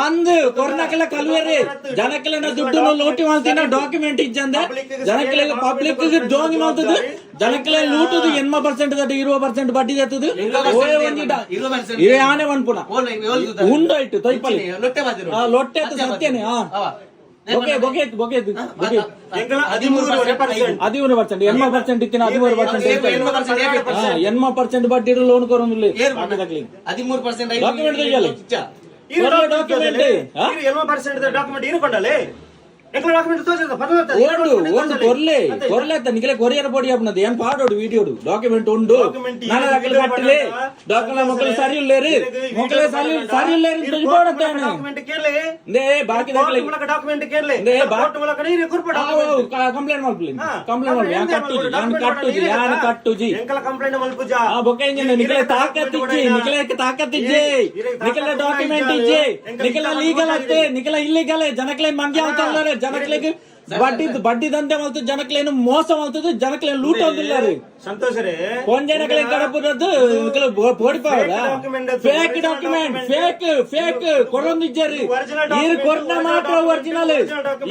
ಅಂದ್ ಕೊರ್ನಕಲ ಕಲ್ವೇರಿ ಜನಕ್ಕೆಲ್ಲ ದುಡ್ಡು ಲೋಟಿ ಮಾಡ್ತೀನ ಡಾಕ್ಯುಮೆಂಟ್ ಇಜ್ಜಂದ ಜನಕ್ಕೆಲ್ಲ ಪಬ್ಲಿಕ್ ಜೋಂಗಿ ಮಾಡ್ತದೆ ಜನಕ್ಕೆಲ್ಲ ಲೂಟುದು 80% 20% ಬಡ್ಡಿ ದತ್ತದು ಇವೆ ಆನೆ ಒನ್ಪುನ ಉಂಡಾಯ್ತು ತೊಯ್ಪಲ್ಲಿ ಲೊಟ್ಟೆ ಸತ್ಯನೆ ಬೊಗೆ 13% 80% ಇತ್ತಿನ 13% 80% ಬಡ್ಡಿ ಲೋನ್ ಕೊರೊಂದುಲ್ಲೆ 13% ಡಾಕ್ಯುಮೆಂಟ್ ತೆಗಿಯಲ್ಲ ಡಾಕ್ಯುಮೆಂಟ್ 80% ಡಾಕ್ಯುಮೆಂಟ್ ಇರುಕೊಂಡಲೆ ಎಂಕ್ಲ ಡಾಕ್ಯುಮೆಂಟ್ ತೋಜದ ಪದದ ಓಂಡು ಕೊರ್ಲೆ ಅಂತ ನಿಖಲೆ ಕೊರಿಯರ್ ಬೋಡಿ ಅಪ್ಪನದು ಏನ್ ಪಾಡೋಡು ವಿಡಿಯೋಡು ಡಾಕ್ಯುಮೆಂಟ್ ಉಂಡು ನನ್ನ ದಾಖಲೆ ಕಟ್ಟಲೆ ದಾಖಲೆ ಮಕ್ಕಳು ಸರಿ ಇಲ್ಲೇರಿ ಮಕ್ಕಳು ಸರಿ ಇಲ್ಲೇರಿ ತಜ್ಬೋಡತ್ತಾನೆ ಡಾಕ್ಯುಮೆಂಟ್ ಕೇಳಲೆ ನೇ ಬಾಕಿ ದಾಖಲೆ ಡಾಕ್ಯುಮೆಂಟ್ ಕೇಳಲೆ ನೇ ಕೋರ್ಟ್ ಮೂಲಕ ನೀರು ಕುರ್ಪಡ ಕಂಪ್ಲೇಂಟ್ ಮಾಡ್ಲಿ ಕಂಪ್ಲೇಂಟ್ ಮಾಡಿ ಯಾನ್ ಕಟ್ಟುಜಿ ಎಂಕಲ ಕಂಪ್ಲೇಂಟ್ ಮಲ್ಪುಜ ಆ ಬೊಕ್ಕ ಇಂಜಿನ ನಿಖಲೆ ತಾಕತ್ತಿಜ್ಜಿ ನಿಖಲೆ ಡಾಕ್ಯುಮೆಂಟ್ ಇಜ್ಜಿ ನಿಖಲೆ ಲೀಗಲ್ ಅತ್ತೆ ನಿಖಲೆ ಇಲ್ಲಿಗಲ್ ಜನಕ್ಲೆ ಮಂಗ್ಯ ಅಂತ ಜನಕ್ಲೆಗೆ ಬಡ್ಡಿ ದಂಧೆ ಮಾಡ್ತದೆ ಜನಕ್ಲೇನು ಮೋಸ ಮಾಡ್ತದೆ ಜನಕ್ಲೇನು ಲೂಟ ಅಂದಿಲ್ಲ ರೀ ಸಂತೋಷ ರೇ ಕೊಂಜನಕ್ಲೆ ಕಡಪುರದ್ದು ಫೇಕ್ ಡಾಕ್ಯುಮೆಂಟ್ ಫೇಕ್ ಕೊರೊಂದಿಜ್ಜರಿ ಈರು ಕೊರ್ನ ಮಾತ್ರ ಒರಿಜಿನಲ್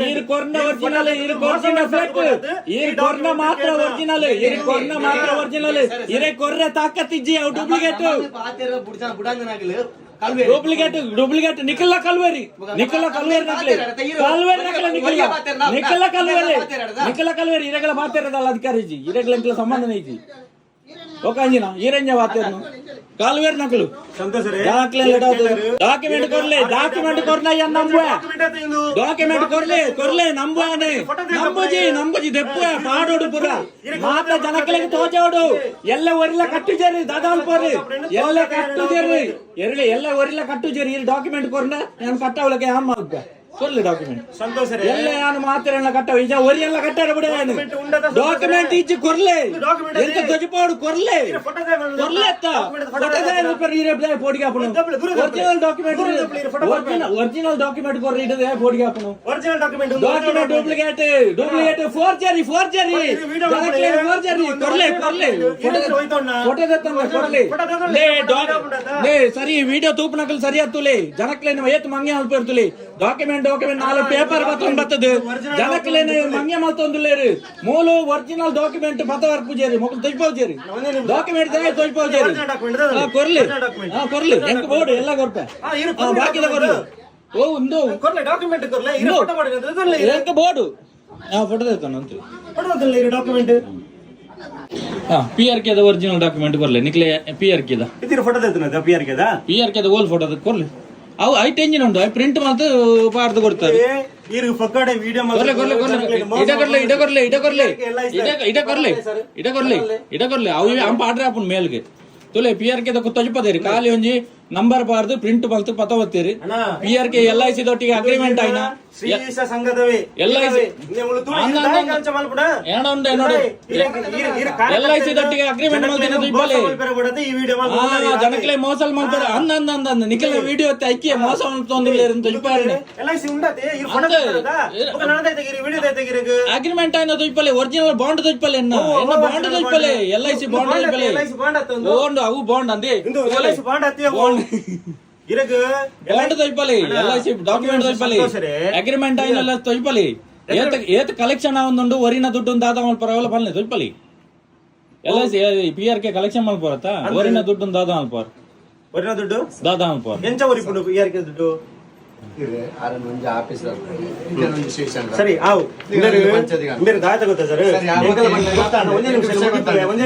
ಈರು ಕೊರ್ನ ಒರಿಜಿನಲ್ ಈರು ಕೊರ್ನ ಫೇಕ್ ಈರು ಕೊರ್ನ ಮಾತ್ರ ಒರಿಜಿನಲ್ ಈರು ಕೊರ್ನ ಮಾತ್ರ ಒರಿಜಿನಲ್ ಇರೆ ಕೊರ್ರೆ ತಾಕತ್ತಿಜ್ಜಿ ಅವು ಡೂಪ್ಲಿಕೇಟ್ ಡೂಪ್ಲಿಕೇಟ್ ನಿಖಿಲ ಕಲ್ವೇರಿ ಇರೆಗಳ ಬಾತಿರದಲ್ಲ ಅಧಿಕಾರಿ ಜಿ ಇರೆಗಳ ಸಂಬಂಧ ಐತಿ ఒక అంజనా ఈ రేంజ్ వాతేను కాల్వేర్ నకలు సంతోష రే ಡಾಕ್ಯುಮೆಂಟ್ ಕೊರ್ಲೆ ಡಾಕ್ಯುಮೆಂಟ್ ಕೊರ್ಲೆ ನಂಬುವಾನೆ ನಂಬುಜಿ ದೆಪ್ಪೆ ಪಾಡೋಡು ಪುರ ಮಾತ ಜನಕಲಿಗೆ ತೋಜೋಡು ಎಲ್ಲ ಒರಿಲ ಕಟ್ಟುಜೇರಿ ದಾದಾಲ್ಪೋರಿ ಎಲ್ಲ ಕಟ್ಟುಜೇರಿ ಎಲ್ಲ ಒರಿಲ ಕಟ್ಟುಜೇರಿ ಈ ಡಾಕ್ಯುಮೆಂಟ್ ಕೊರ್ನ ನಾನು ಕಟ್ಟವಳಕ್ಕೆ ಅಮ್ಮ ಕೊರ್ಲೆ ಡಾಕ್ಯುಮೆಂಟ್ ಸಂತೋಷ ರೇ ಎಲ್ಲ ನಾನು ಮಾತ್ರ ಕಟ್ಟವ ಈಗ ಒರಿ ಎಲ್ಲ ಕಟ್ಟಾರ ಬಿಡ ಡಾಕ್ಯುಮೆಂಟ್ ಇಜ್ಜಿ ಕೊರ್ಲೆ ಎಂತ ತಜಪಾಡು ಕೊರ್ಲೆ ಪೋಡಿಗೆ ಹಾಪನು ಒರಿಜಿನಲ್ ಡಾಕ್ಯುಮೆಂಟ್ ಕೊರ್ರಿ ಇಡದೆ ಪೋಡಿಗೆ ಹಾಪನು ಡಾಕ್ಯುಮೆಂಟ್ ಡೂಪ್ಲಿಕೇಟ್ ಫೋರ್ಜರಿ ಕೊರ್ಲೆ ಕೊರ್ಲೆ ಸರಿ ವಿಡಿಯೋ ತೂಪನಕಲ್ ಸರಿ ಹತ್ತುಲೆ ಜನಕ್ಲೇನು ಏತ್ ಮಂಗೆ ಅಲ್ಪರ್ತುಲೆ ಡಾಕ್ಯುಮೆಂಟ್ ನಾಲ್ಕು ಪೇಪರ್ ಬರ್ತದೆ ಜನಕ್ಲೇನು ಮಂಗೆ ಮಲ್ತೊಂದುಲೇರು ಮೂಲು ಒರಿಜಿನಲ್ ಡಾಕ್ಯುಮೆಂಟ್ ಪತವರ್ ಪೂಜೇರಿ ಮೊಕ್ಕಲು ತೊಯ್ಪೋಜೇರಿ ಡಾಕ್ಯುಮೆಂಟ್ ತೊಯ್ಪೋಜೇರಿ ಕೊರ್ಲಿ ಎಂಕ ಬೋರ್ಡ್ ಎಲ್ಲ ಕೊರ್ಪೆ ಬಾಕಿದ ಕೊರ್ಲಿ ಓ ಒಂದು ಡಾಕ್ಯುಮೆಂಟ್ ಎಂಕ ಬೋರ್ಡು ಫೋಟೋ ತೆತ್ತಾನ ಅಂತ ಡಾಕ್ಯುಮೆಂಟ್ PRK ದ ಒರಿಜಿನಲ್ ಡಾಕ್ಯುಮೆಂಟ್ ಕೊರ್ಲೆ ನಿಕ್ಲೆ PRK ದ ಇದಿರ ಫೋಟೋ ತೆತ್ತನ PRK ದ ಓಲ್ ಫೋಟೋ ಕೊರ್ಲೆ ಅವು ಐಟ್ ಎಂಜಿನ್ ಉಂಟು ಐ ಪ್ರಿಂಟ್ ಮಾತ್ರ ಪಾರ್ದು ಕೊಡ್ತಾರೆ ಇಡಕೊರ್ಲೆ ಅವು ಅಂಪ ಆರ್ಡ್ರ್ ಆಪುನ್ ಮೇಲ್ಗೆ ತುಲೆ PRK ತಜಪದೇರಿ ಖಾಲಿ ಒಂಜಿ ನಂಬರ್ ಪಾರ್ದು ಪ್ರಿಂಟ್ ಮಲ್ತು ಪತ ಒತ್ತೀರಿ PRK LIC ದೊಟ್ಟಿಗೆ ಅಗ್ರಿಮೆಂಟ್ ಆಯ್ನ LIC ದೊಟ್ಟಿಗೆ ಅಗ್ರಿಮೆಂಟ್ ಜನಕ್ಲೆ ಮೋಸಲ್ ಮಾಡ್ತಾರೆ ಅಂದ ನಿಖಿಲ ವಿಡಿಯೋ ಐಕ್ಯ ಮೋಸ ತೊಂದಿಲ್ಲ ಅಗ್ರಿಮೆಂಟ್ ಆಯ್ನ ತುಯ್ಪಲೆ ಒರಿಜಿನಲ್ ಬಾಂಡ್ ತುಯ್ಪಲೆ ಬಾಂಡ್ ತುಯ್ಪಲೆ LIC ಬಾಂಡ್ ತುಯ್ಪಲೆ ಅವು ಬಾಂಡ್ ಅಂದೆ ಬಾಂಡ್ ತೊಯ್ಪಲಿ LIC ಡಾಕ್ಯುಮೆಂಟ್ ತೊಯ್ಪಲಿ ಅಗ್ರಿಮೆಂಟ್ ಆಯ್ನಲ್ಲ ತೊಯ್ಪಲಿ ಏತ್ ಕಲೆಕ್ಷನ್ ಆವೊಂದುಂಡು ಒರಿನ ದುಡ್ಡು ದಾದ ಮಲ್ಪರವಲ್ಲ ಬಲ್ಲೆ ತೊಯ್ಪಲಿ LIC PRK ಕಲೆಕ್ಷನ್ ಮಲ್ಪರತ್ತ ಒರಿನ ದುಡ್ಡು ದಾದ ಮಲ್ಪರ ಒರಿನ ದುಡ್ಡು ದಾದ ಮಲ್ಪರ ಎಂಚ ಒರಿಪುಂಡು PRK ದುಡ್ಡು ಸರಿ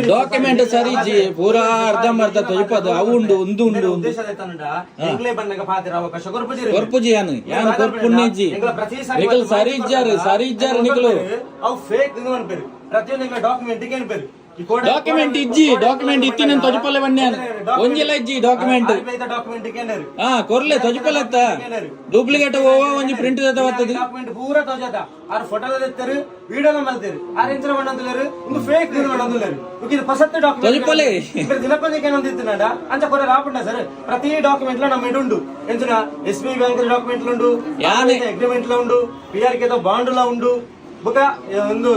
ಡಾಕ್ಯುಮೆಂಟ್ ಸರಿ ಜಿ ಪೂರಾ ಅರ್ಧಂಬರ್ಧ ತೊಯ್ಪದು ಅವು ಉಂಡು ಒಂದು ಉಂಡು ಕೊರ್ಪುಜಿ ಯಾನು ಯಾನು ಕೊರ್ಪುಣ್ಣಿಜ್ಜಿ ನಿಖಲ್ ಸರಿ ಇಜ್ಜಾರು ನಿಖಲು ಅವು ಫೇಕ್ ಅನ್ಪೇರು ಪ್ರತಿಯೊಂದು ಡಾಕ್ಯುಮೆಂಟ್ ಡಾಕ್ಯುಮೆಂಟ್ ಇಜ್ಜಿ ಡಾಕ್ಯುಮೆಂಟ್ ಇತ್ತಿನ ತೊಜಪಲೆ ಬನ್ನಿ ಒಂಜಿಲ್ಲ ಇಜ್ಜಿ ಡಾಕ್ಯುಮೆಂಟ್ ಕೊರ್ಲೆ ತೊಜಪಲೆ ಡೂಪ್ಲಿಕೇಟ್ ಓವ ಒಂಜಿ ಪ್ರಿಂಟ್ ಬರ್ತದೆ ಡಾಕ್ಯುಮೆಂಟ್ ಪೂರ ತೋಜದ ಆರ್ ಫೋಟೋ ತೆತ್ತರು ವಿಡಿಯೋ ಮಲ್ತೇರು ಆರ್ ಎಂಚರ ಮಾಡಂತಲೇರು ಒಂದು ಫೇಕ್ ದಿನ ಮಾಡಂತಲೇರು ಇದು ಫಸತ್ ಡಾಕ್ಯುಮೆಂಟ್ ತೊಜಪಲೆ ದಿನಕ್ಕೊಂದಕ್ಕೆ ಏನಂತಿತ್ತನಡ ಅಂಚ ಕೊರ ರಾಪುಂಡ ಸರ್ ಪ್ರತಿ ಡಾಕ್ಯುಮೆಂಟ್ ಲ ನಮ್ಮ ಇಡುಂಡು ಎಂಚನ SBI ಬ್ಯಾಂಕ್ ಡಾಕ್ಯುಮೆಂಟ್ ಲ ಉಂಡು ಅಗ್ರಿಮೆಂಟ್ ಲ ಉಂಡು PRK ಬಾಂಡ್ ಲ ಉಂಡು ಬುಕ ಒಂದು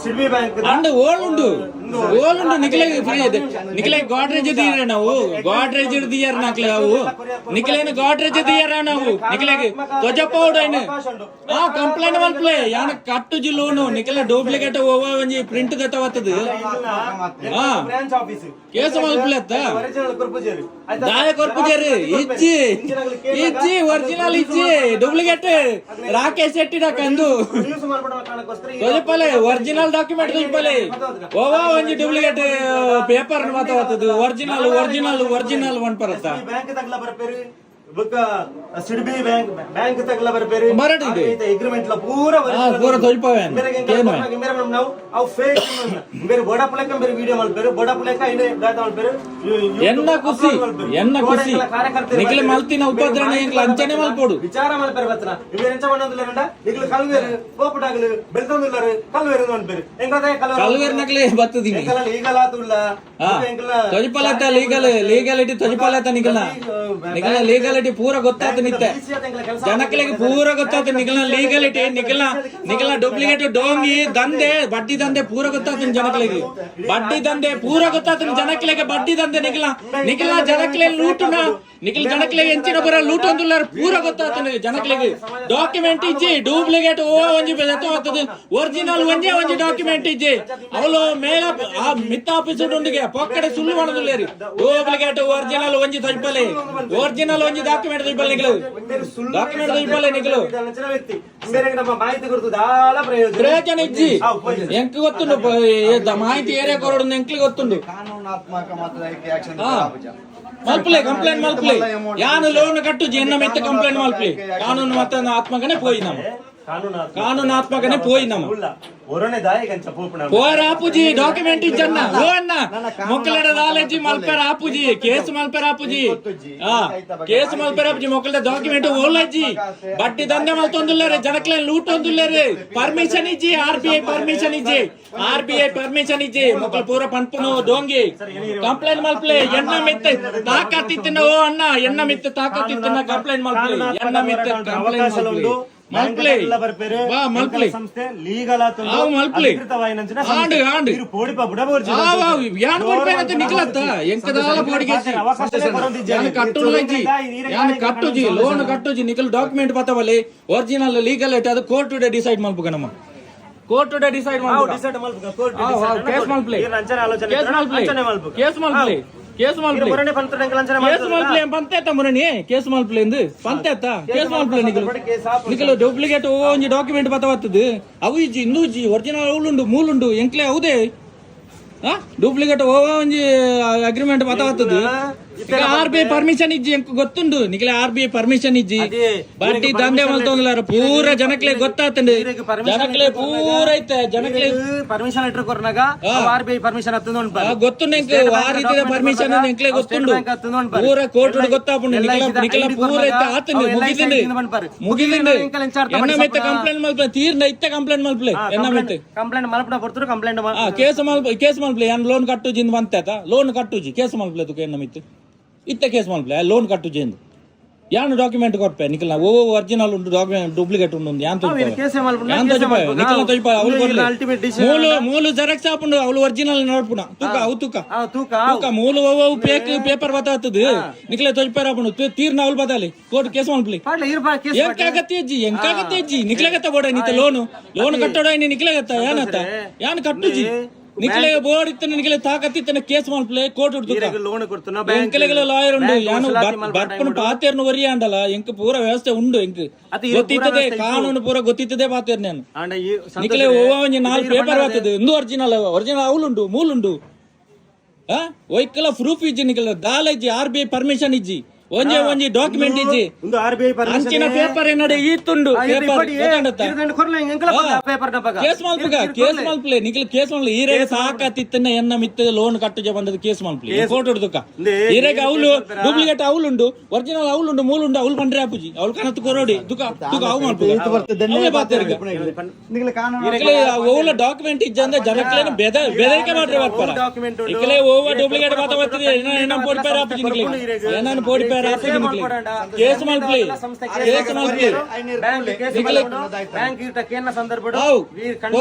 ಸಿಡ್ಬಿ ಬ್ಯಾಂಕ್ ಓಲ್ಡ್ ನಿಖಲೆ ಗಾಡ್ರೇಜ್ ದಿಯರ ನಾವು ಗಾಡ್ರೇಜ್ ದಿಯರ್ ನಾಕ್ಲೆ ಅವು ನಿಖಲೇನ ಗಾಡ್ರೇಜ್ ದಿಯರ ನಾವು ನಿಖಲೆಗೆ ತ್ವಜಪೌಡೈನ ಕಂಪ್ಲೇಂಟ್ ಮಲ್ಪ್ಲೆ ಯಾನ ಕಟ್ಟುಜಿ ಲೋನು ನಿಖಲೆ ಡೂಪ್ಲಿಕೇಟ್ ಓವ ಒಂಜಿ ಪ್ರಿಂಟ್ ದತ್ತವತ್ತದು ಬ್ರಾಂಚ್ ಆಫೀಸ್ ಕೇಸ ಮಲ್ಪ್ಲೆ ಅತ್ತ ಒರಿಜಿನಲ್ ಕೊರ್ಪುಜೇರಿ ದಾಯ ಕೊರ್ಪುಜೇರಿ ಇಜ್ಜಿ ಒರಿಜಿನಲ್ ಇಜ್ಜಿ ಡೂಪ್ಲಿಕೇಟ್ ರಾಕೇಶ್ ಶೆಟ್ಟಿ ಕಂದು ತೊಜಪಲೆ ಒರಿಜಿನಲ್ ಡಾಕ್ಯುಮೆಂಟ್ ತೊಜಪಲೆ ಓವಾ ಒಂಜಿ ಡೂಪ್ಲಿಕೇಟ್ ಪೇಪರ್ ಮಾತಾಡ್ತದು ಒರಿಜಿನಲ್ ಒನ್ ಬರುತ್ತಾ ಬ್ಯಾಂಕ್ ತಗಲ ಬರ್ಪೇರು ಬುಕ್ಕ ಸಿಡ್ಬಿ ಬ್ಯಾಂಕ್ ತಗಲ ಬರ್ಬೇರಿ ಮರಾಠಿ ಇದೆ. ಅಗ್ರಿಮೆಂಟ್ ಲ ಪೂರ ಪೂರ ತೊಯ್ಪವೇನ್ ನಾವು ಅವು ಫೇಕ್ ಬೇರೆ ಬೋಡಾಪುಲಕ ಬೇರೆ ವಿಡಿಯೋ ಮಾಡ್ಬೇರು ಬೋಡಾಪುಲಕ ಇನ್ನು ಗಾತ ಮಾಡ್ಬೇರು ಎನ್ನ ಖುಷಿ ನಿಖಿಲ ಮಲ್ತಿನ ಉಪದ್ರಣ ಅಂಚನೆ ಮಲ್ಪೋಡು ವಿಚಾರ ಮಾಡ್ಬೇರು ಬತ್ತನ ಇವ್ರು ಎಂಚ ಮಾಡೋದಿಲ್ಲ ರಂಡ ನಿಖಿಲ ಕಲ್ವೇರು ಪೋಪುಟಾಗಲು ಬೆಳ್ತೊಂದಿಲ್ಲರು ಕಲ್ವೇರು ಮಾಡ್ಬೇರು ಹೆಂಗದ ಕಲ್ವೇರ್ ನಕ್ಲೆ ಬತ್ತದಿನಿ ಲೀಗಲ್ ಆತುಲ್ಲ ತೊಜಿಪಲತ್ತ ಲೀಗಲಿಟಿ ತೊಜಿಪಲತ್ತ ನಿಖಿಲ ಲೀಗಲಿಟಿ ಪೂರ ಗೊತ್ತಾಯ್ತು ನಿತ್ತೆ ಜನಕ್ಲೆಗೆ ಪೂರ ಗೊತ್ತಾಯ್ತು ನಿಖಿಲ ಲೀಗಲಿಟಿ ನಿಖಿಲ ಡೂಪ್ಲಿಕೇಟ್ ಡೋಂಗಿ ದಂಧೆ ಬಡ್ಡಿ ದಂಧೆ ಪೂರ ಗೊತ್ತಾಯ್ತು ಜನಕ್ಲೆಗೆ ಬಡ್ಡಿ ದಂಧೆ ಪೂರ ಗೊತ್ತಾಯ್ತು ಜನಕ್ಲೆಗೆ ಬಡ್ಡಿ ದಂಧೆ ನಿಖಿಲ ಜನಕ್ಲೆ ಲೂಟುನ ನಿಖಿಲ್ ಜನಕ್ಲೆಗೆ ಎಂಚಿನ ಬರ ಲೂಟ್ ಅಂದುಲ್ಲ ಪೂರ ಗೊತ್ತಾಗ್ತದೆ ಜನಕ್ಲೆಗೆ ಡಾಕ್ಯುಮೆಂಟ್ ಇಜ್ಜಿ ಡೂಪ್ಲಿಕೇಟ್ ಓ ಒಂಜಿ ಬೆತ್ತವಾಗ್ತದೆ ಒರಿಜಿನಲ್ ಒಂಜಿ ಡಾಕ್ಯುಮೆಂಟ್ ಇಜ್ಜಿ ಅವಳು ಮೇಲ ಆ ಮಿತ್ತ ಆಫೀಸರ್ ಒಂದಿಗೆ ಪೊಕ್ಕಡೆ ಸುಳ್ಳು ಮಾಡೋದಿಲ್ಲ ರೀ ಡೂಪ್ಲಿಕೇಟ್ ಒರಿಜಿನಲ್ ಒಂಜಿ ತೊಯ್ಪಲೆ ಒರಿಜಿನಲ್ ಒಂಜಿ ಡಾಕ್ಯುಮೆಂಟ್ ತೊಯ್ಪಲೆ ನಿಖಿಲು ಡಾಕ್ಯುಮೆಂಟ್ ತೊಯ್ಪಲೆ ನಿಖಿಲು ಮಾಹಿತಿ ಕೊಡ್ತದೆ ದಾಳ ಪ್ರಯೋಜನ ಇಜ್ಜಿ ಎಂಕ್ ಗೊತ್ತುಂಡು ಮಾಹಿತಿ ಏರಿಯಾ ಕೊರಡು ಎಂಕ್ಲಿ ಗೊತ್ತುಂಡು ಕಾನೂನಾತ್ಮಕ ಮತ್ತು ಆಕ್ಷನ್ ಮಲ್ಪಲೆ ಕಂಪ್ಲೇಂಟ್ ಮಲ್ಪಲೆ ಯಾನು ಲೋನ್ ಕಟ್ಟುಜಿ ಎನ್ನ ಮೆತ್ತ ಕಂಪ್ಲೇಂಟ್ ಮಲ್ಪಲೆ ಕಾನೂನು ಮತ್ತ ಆತ್ಮಕನೆ ಪೋಯಿ ನಮ್ಮ ಕಾನೂನಾತ್ಮಕನೆ ಪೋಯಿ ನಮ್ಮ పోర ఆపుజీ డాక్యుమెంట్ ఇచ్చన్న ఓ అన్న మొక్కలడ రాలేజీ మల్పేర ఆపుజీ కేసు మల్పేర ఆపుజీ కేసు మల్పేర ఆపుజీ మొక్కలడ డాక్యుమెంట్ ఓలజీ బట్టి దండే మల్తొందుల్లేరే ಜನಕ್ಲೆ ಲೂಟ್ ಒಂದುಲ್ಲೇರೆ ಪರ್ಮಿಷನ್ ಇಜ್ಜಿ ಆರ್ಬಿಐ ಪರ್ಮಿಷನ್ ಇಜ್ಜಿ ಮೊಕ್ಕಲ ಪೂರ ಪನ್ಪುನು ಡೋಂಗಿ ಕಂಪ್ಲೇಂಟ್ ಮಲ್ಪಲೆ ಎನ್ನ ಮಿತ್ತೆ ತಾಕತ್ತಿತ್ತಿನ ಓ ಅಣ್ಣ ಎನ್ನ ಮಿತ್ತೆ ತಾಕತ್ತಿತ್ತಿನ ಕಂಪ್ಲೇಂಟ್ ಮಲ್ಪಲೆ ಎನ್ನ ಮಿತ್ತೆ ಕಂಪ್ಲೇಂಟ್ ಮಲ್ಪಲೆ ಮಲ್ಪಲೆ ಬಾ ಮಲ್ಪಲೆ ಸಂಸ್ಥೆ ಲೀಗಲ್ ಆತು ಮಲ್ಪಲೆ ಅಧಿಕೃತವಾಯಿನಂಚಿನ ಆಂಡು ಆಂಡು ಇರು ಪೋಡಿಪ ಬುಡಬೋರ್ಜಿ ಯಾನ್ ಪೋಡಿಪೇನಂತ ನಿಖಲತ್ತ ಎಂಕದಾಲ ಪೋಡಿಗೆಜಿ ಯಾನ್ ಕಟ್ಟುಲಜಿ ಯಾನ್ ಕಟ್ಟುಜಿ ಲೋನ್ ಕಟ್ಟುಜಿ ನಿಖಲ್ ಡಾಕ್ಯುಮೆಂಟ್ ಬತ್ತವಲೆ ಒರಿಜಿನಲ್ ಲೀಗಲ್ ಐತೆ ಅದು ಕೋರ್ಟ್ ಟುಡೇ ಡಿಸೈಡ್ ಮಲ್ಪುಗ ನಮ್ಮ ಕೋರ್ಟ್ ಟುಡೇ ಡಿಸೈಡ್ ಮಲ್ಪುಗ ಡಿಸೈಡ್ ಮಲ್ಪುಗ ಕೋರ್ಟ್ ಕೇಸ್ ಮಲ್ಪಲೆ ಅಂಚನೆ ಆಲೋಚನೆ ಕೇಸ್ ಮಲ್ಪಲೆ ಕೇಸ್ ಮಲ್ಪಲೆ ಪಂತೇತ ಮುರಣಿ ಕೇಸ್ ಮಲ್ಪಲೆ ಎಂದು ಪಂತೇತ ಕೇಸ್ ಮಲ್ಪಲೆ ನಿಖಲು ಡೂಪ್ಲಿಕೇಟ್ ಒಂಜಿ ಡಾಕ್ಯುಮೆಂಟ್ ಬತ್ತವತ್ತದು ಅವು ಇಜ್ಜಿ ಇಂದು ಇಜ್ಜಿ ಒರಿಜಿನಲ್ ಅವಳುಂಡು ಮೂಲುಂಡು ಎಂಕ್ಲೆ ಹೌದೇ ಡೂಪ್ಲಿಕೇಟ್ ಒಂಜಿ ಅಗ್ರಿಮೆಂಟ್ ಬತ್ತವತ್ತದು ಆರ್ಬಿಐ ಪರ್ಮಿಷನ್ ಇಜ್ಜಿ ಎಂಕ್ ಗೊತ್ತುಂಡು ನಿಖಲೆ ಆರ್ಬಿಐ ಪರ್ಮಿಷನ್ ಇಜ್ಜಿ ಬಡ್ಡಿ ದಂಧೆ ಮಲ್ತೊಂದಿಲ್ಲಾರ ಪೂರ ಜನಕ್ಲೆ ಗೊತ್ತಾತಂಡು ಜನಕ್ಲೆ ಪೂರ ಐತೆ ಜನಕ್ಲೆ ಪರ್ಮಿಷನ್ ಲೆಟರ್ ಕೊರ್ನಾಗ ಆರ್ಬಿಐ ಪರ್ಮಿಷನ್ ಹತ್ತುಂಡು ಗೊತ್ತುಂಡು ಎಂಕ್ ಆ ರೀತಿಯ ಪರ್ಮಿಷನ್ ಎಂಕ್ಲೆ ಗೊತ್ತುಂಡು ಪೂರ ಕೋರ್ಟ್ ಗೊತ್ತಾಪುಂಡು ನಿಖಲ ಪೂರ ಐತೆ ಆತಂಡು ಮುಗಿದಿಂಡು ಎನ್ನ ಮೆತ್ತೆ ಕಂಪ್ಲೇಂಟ್ ಮಲ್ಪಲೆ ತೀರ್ನ ಇತ್ತೆ ಕಂಪ್ಲೇಂಟ್ ಮಲ್ಪಲೆ ಎನ್ನ ಮೆತ್ತೆ ಕಂಪ್ಲೇಂಟ್ ಮಲ್ಪಡ ಬರ್ತಾರೆ ಕಂಪ್ಲೇಂಟ್ ಕೇಸ್ ಮಲ್ಪಲೆ ಯಾನ್ ಲೋನ್ ಕಟ್ಟುಜಿ ಬಂತೇತ ಲೋನ್ ಕಟ್ಟುಜಿ ಕೇಸ್ ಮಲ್ಪಲೆ ತುಕ ಎನ್ನ ಮಿತ್ತೆ ಇತ್ತೆ ಕೇಸ್ ಮಲ್ಪಲೆ ಲೋನ್ ಕಟ್ಟುಜಿ ಎಂದು ಯಾನು ಡಾಕ್ಯುಮೆಂಟ್ ಕೊಡ್ಪೆ ನಿಖಿಲ ಓ ಒರಿಜಿನಲ್ ಉಂಟು ಡಾಕ್ಯುಮೆಂಟ್ ಡೂಪ್ಲಿಕೇಟ್ ಉಂಡು ಯಾನ್ ಮೂಲು ಜೆರಾಕ್ಸ್ ಆಪುಂಡು ಅವಳು ಒರಿಜಿನಲ್ ನೋಡ್ಪುಣ ತೂಕ ಅವು ತೂಕ ಮೂಲು ಓ ಪೇಪರ್ ಬತ್ತಾತದು ನಿಖಿಲ ತೊಜ್ಪೇರ ಆಪುಂಡು ತೀರ್ನ ಅವಳು ಬದಾಲಿ ಕೋರ್ಟ್ ಕೇಸ್ ಮಲ್ಪಲಿ ಎಂಕಾಗತ್ತೆ ಅಜ್ಜಿ ನಿಖಿಲಗತ್ತ ಬೋಡ ನೀತ ಲೋನ್ ಕಟ್ಟೋಡ ನಿಖಿಲಗತ್ತ ಏನತ್ತ ಯಾನ್ ಕಟ್ಟುಜಿ ನಿಖಿಲೆ ಬೋರ್ಡ್ ಇತ್ತನೆ ನಿಖಿಲೆ ತಾಕತ್ತಿತ್ತನೆ ಕೇಸ್ ಮಲ್ಪಲೆ ಕೋರ್ಟ್ ಲೋನ್ ಕೊಡ್ತಾನ ಎಂಕಲೆಗಳ ಲಾಯರ್ ಉಂಡು ಯಾನು ಬರ್ಪನು ಪಾತೇರ್ನು ವರಿಯ ಅಂಡಲ್ಲ ಎಂಕ್ ಪೂರ ವ್ಯವಸ್ಥೆ ಉಂಡು ಎಂಕ್ ಗೊತ್ತಿತ್ತದೆ ಕಾನೂನು ಪೂರ ಗೊತ್ತಿತ್ತದೆ ಪಾತೇರ್ ನಾನು ನಿಖಿಲೆ ಒಂಜಿ ನಾಲ್ ಪೇಪರ್ ಬರ್ತದೆ ಒಂದು ಒರಿಜಿನಲ್ ಅವಳುಂಡು ಮೂಲುಂಡು ಒಯ್ಕಲ ಪ್ರೂಫ್ ಇಜ್ಜಿ ನಿಖಿಲ ದಾಲ ಇಜ್ಜಿ ಆರ್ಬಿಐ ಪರ್ಮಿಷನ್ ಇಜ್ಜಿ ಒಂಜಿ ಡಾಕ್ಯುಮೆಂಟ್ ಇಜ್ಜಿ ಅಂಚಿನ ಪೇಪರ್ ಏನಡೆ ಈತುಂಡು ಕೇಸ್ ಮಲ್ಪಲೆ ನಿಖಿಲ್ ಕೇಸ್ ಮಲ್ಪಲೆ ಈರೆಗೆ ಸಾಕತ್ತಿತ್ತನ್ನ ಎನ್ನ ಮಿತ್ತ ಲೋನ್ ಕಟ್ಟುಜ ಬಂದದ ಕೇಸ್ ಮಲ್ಪಲೆ ಕೋರ್ಟ್ ಹಿಡ್ದುಕ ಈರೆಗೆ ಅವಳು ಡೂಪ್ಲಿಕೇಟ್ ಅವಳುಂಡು ಒರಿಜಿನಲ್ ಅವಳುಂಡು ಮೂಲುಂಡು ಅವಳು ಬಂದ್ರೆ ಆಪುಜಿ ಅವಳು ಕನತ್ತು ಕೊರೋಡಿ ತುಕ ಅವಳು ಮಲ್ಪಲೆ ಅವಳ ಡಾಕ್ಯುಮೆಂಟ್ ಇಜ್ಜ ಅಂದ್ರೆ ಜನಕ್ಲೇನು ಬೆದರಿಕೆ ಮಾಡ್ರಿ ಬರ್ತಾರ ಇಕಲೆ ಓವ ಡೂಪ್ಲಿಕೇಟ್ ಬಾತ ಬರ್ತಿದೆ ಏನ ಪೋಡಿಪೇರ ಆಪುಜಿ ನಿಖಿಲ್ ಏನಾನು ಪೋಡಿಪೇರ ಕೇಸ್ ಮಲ್ಪಲೆ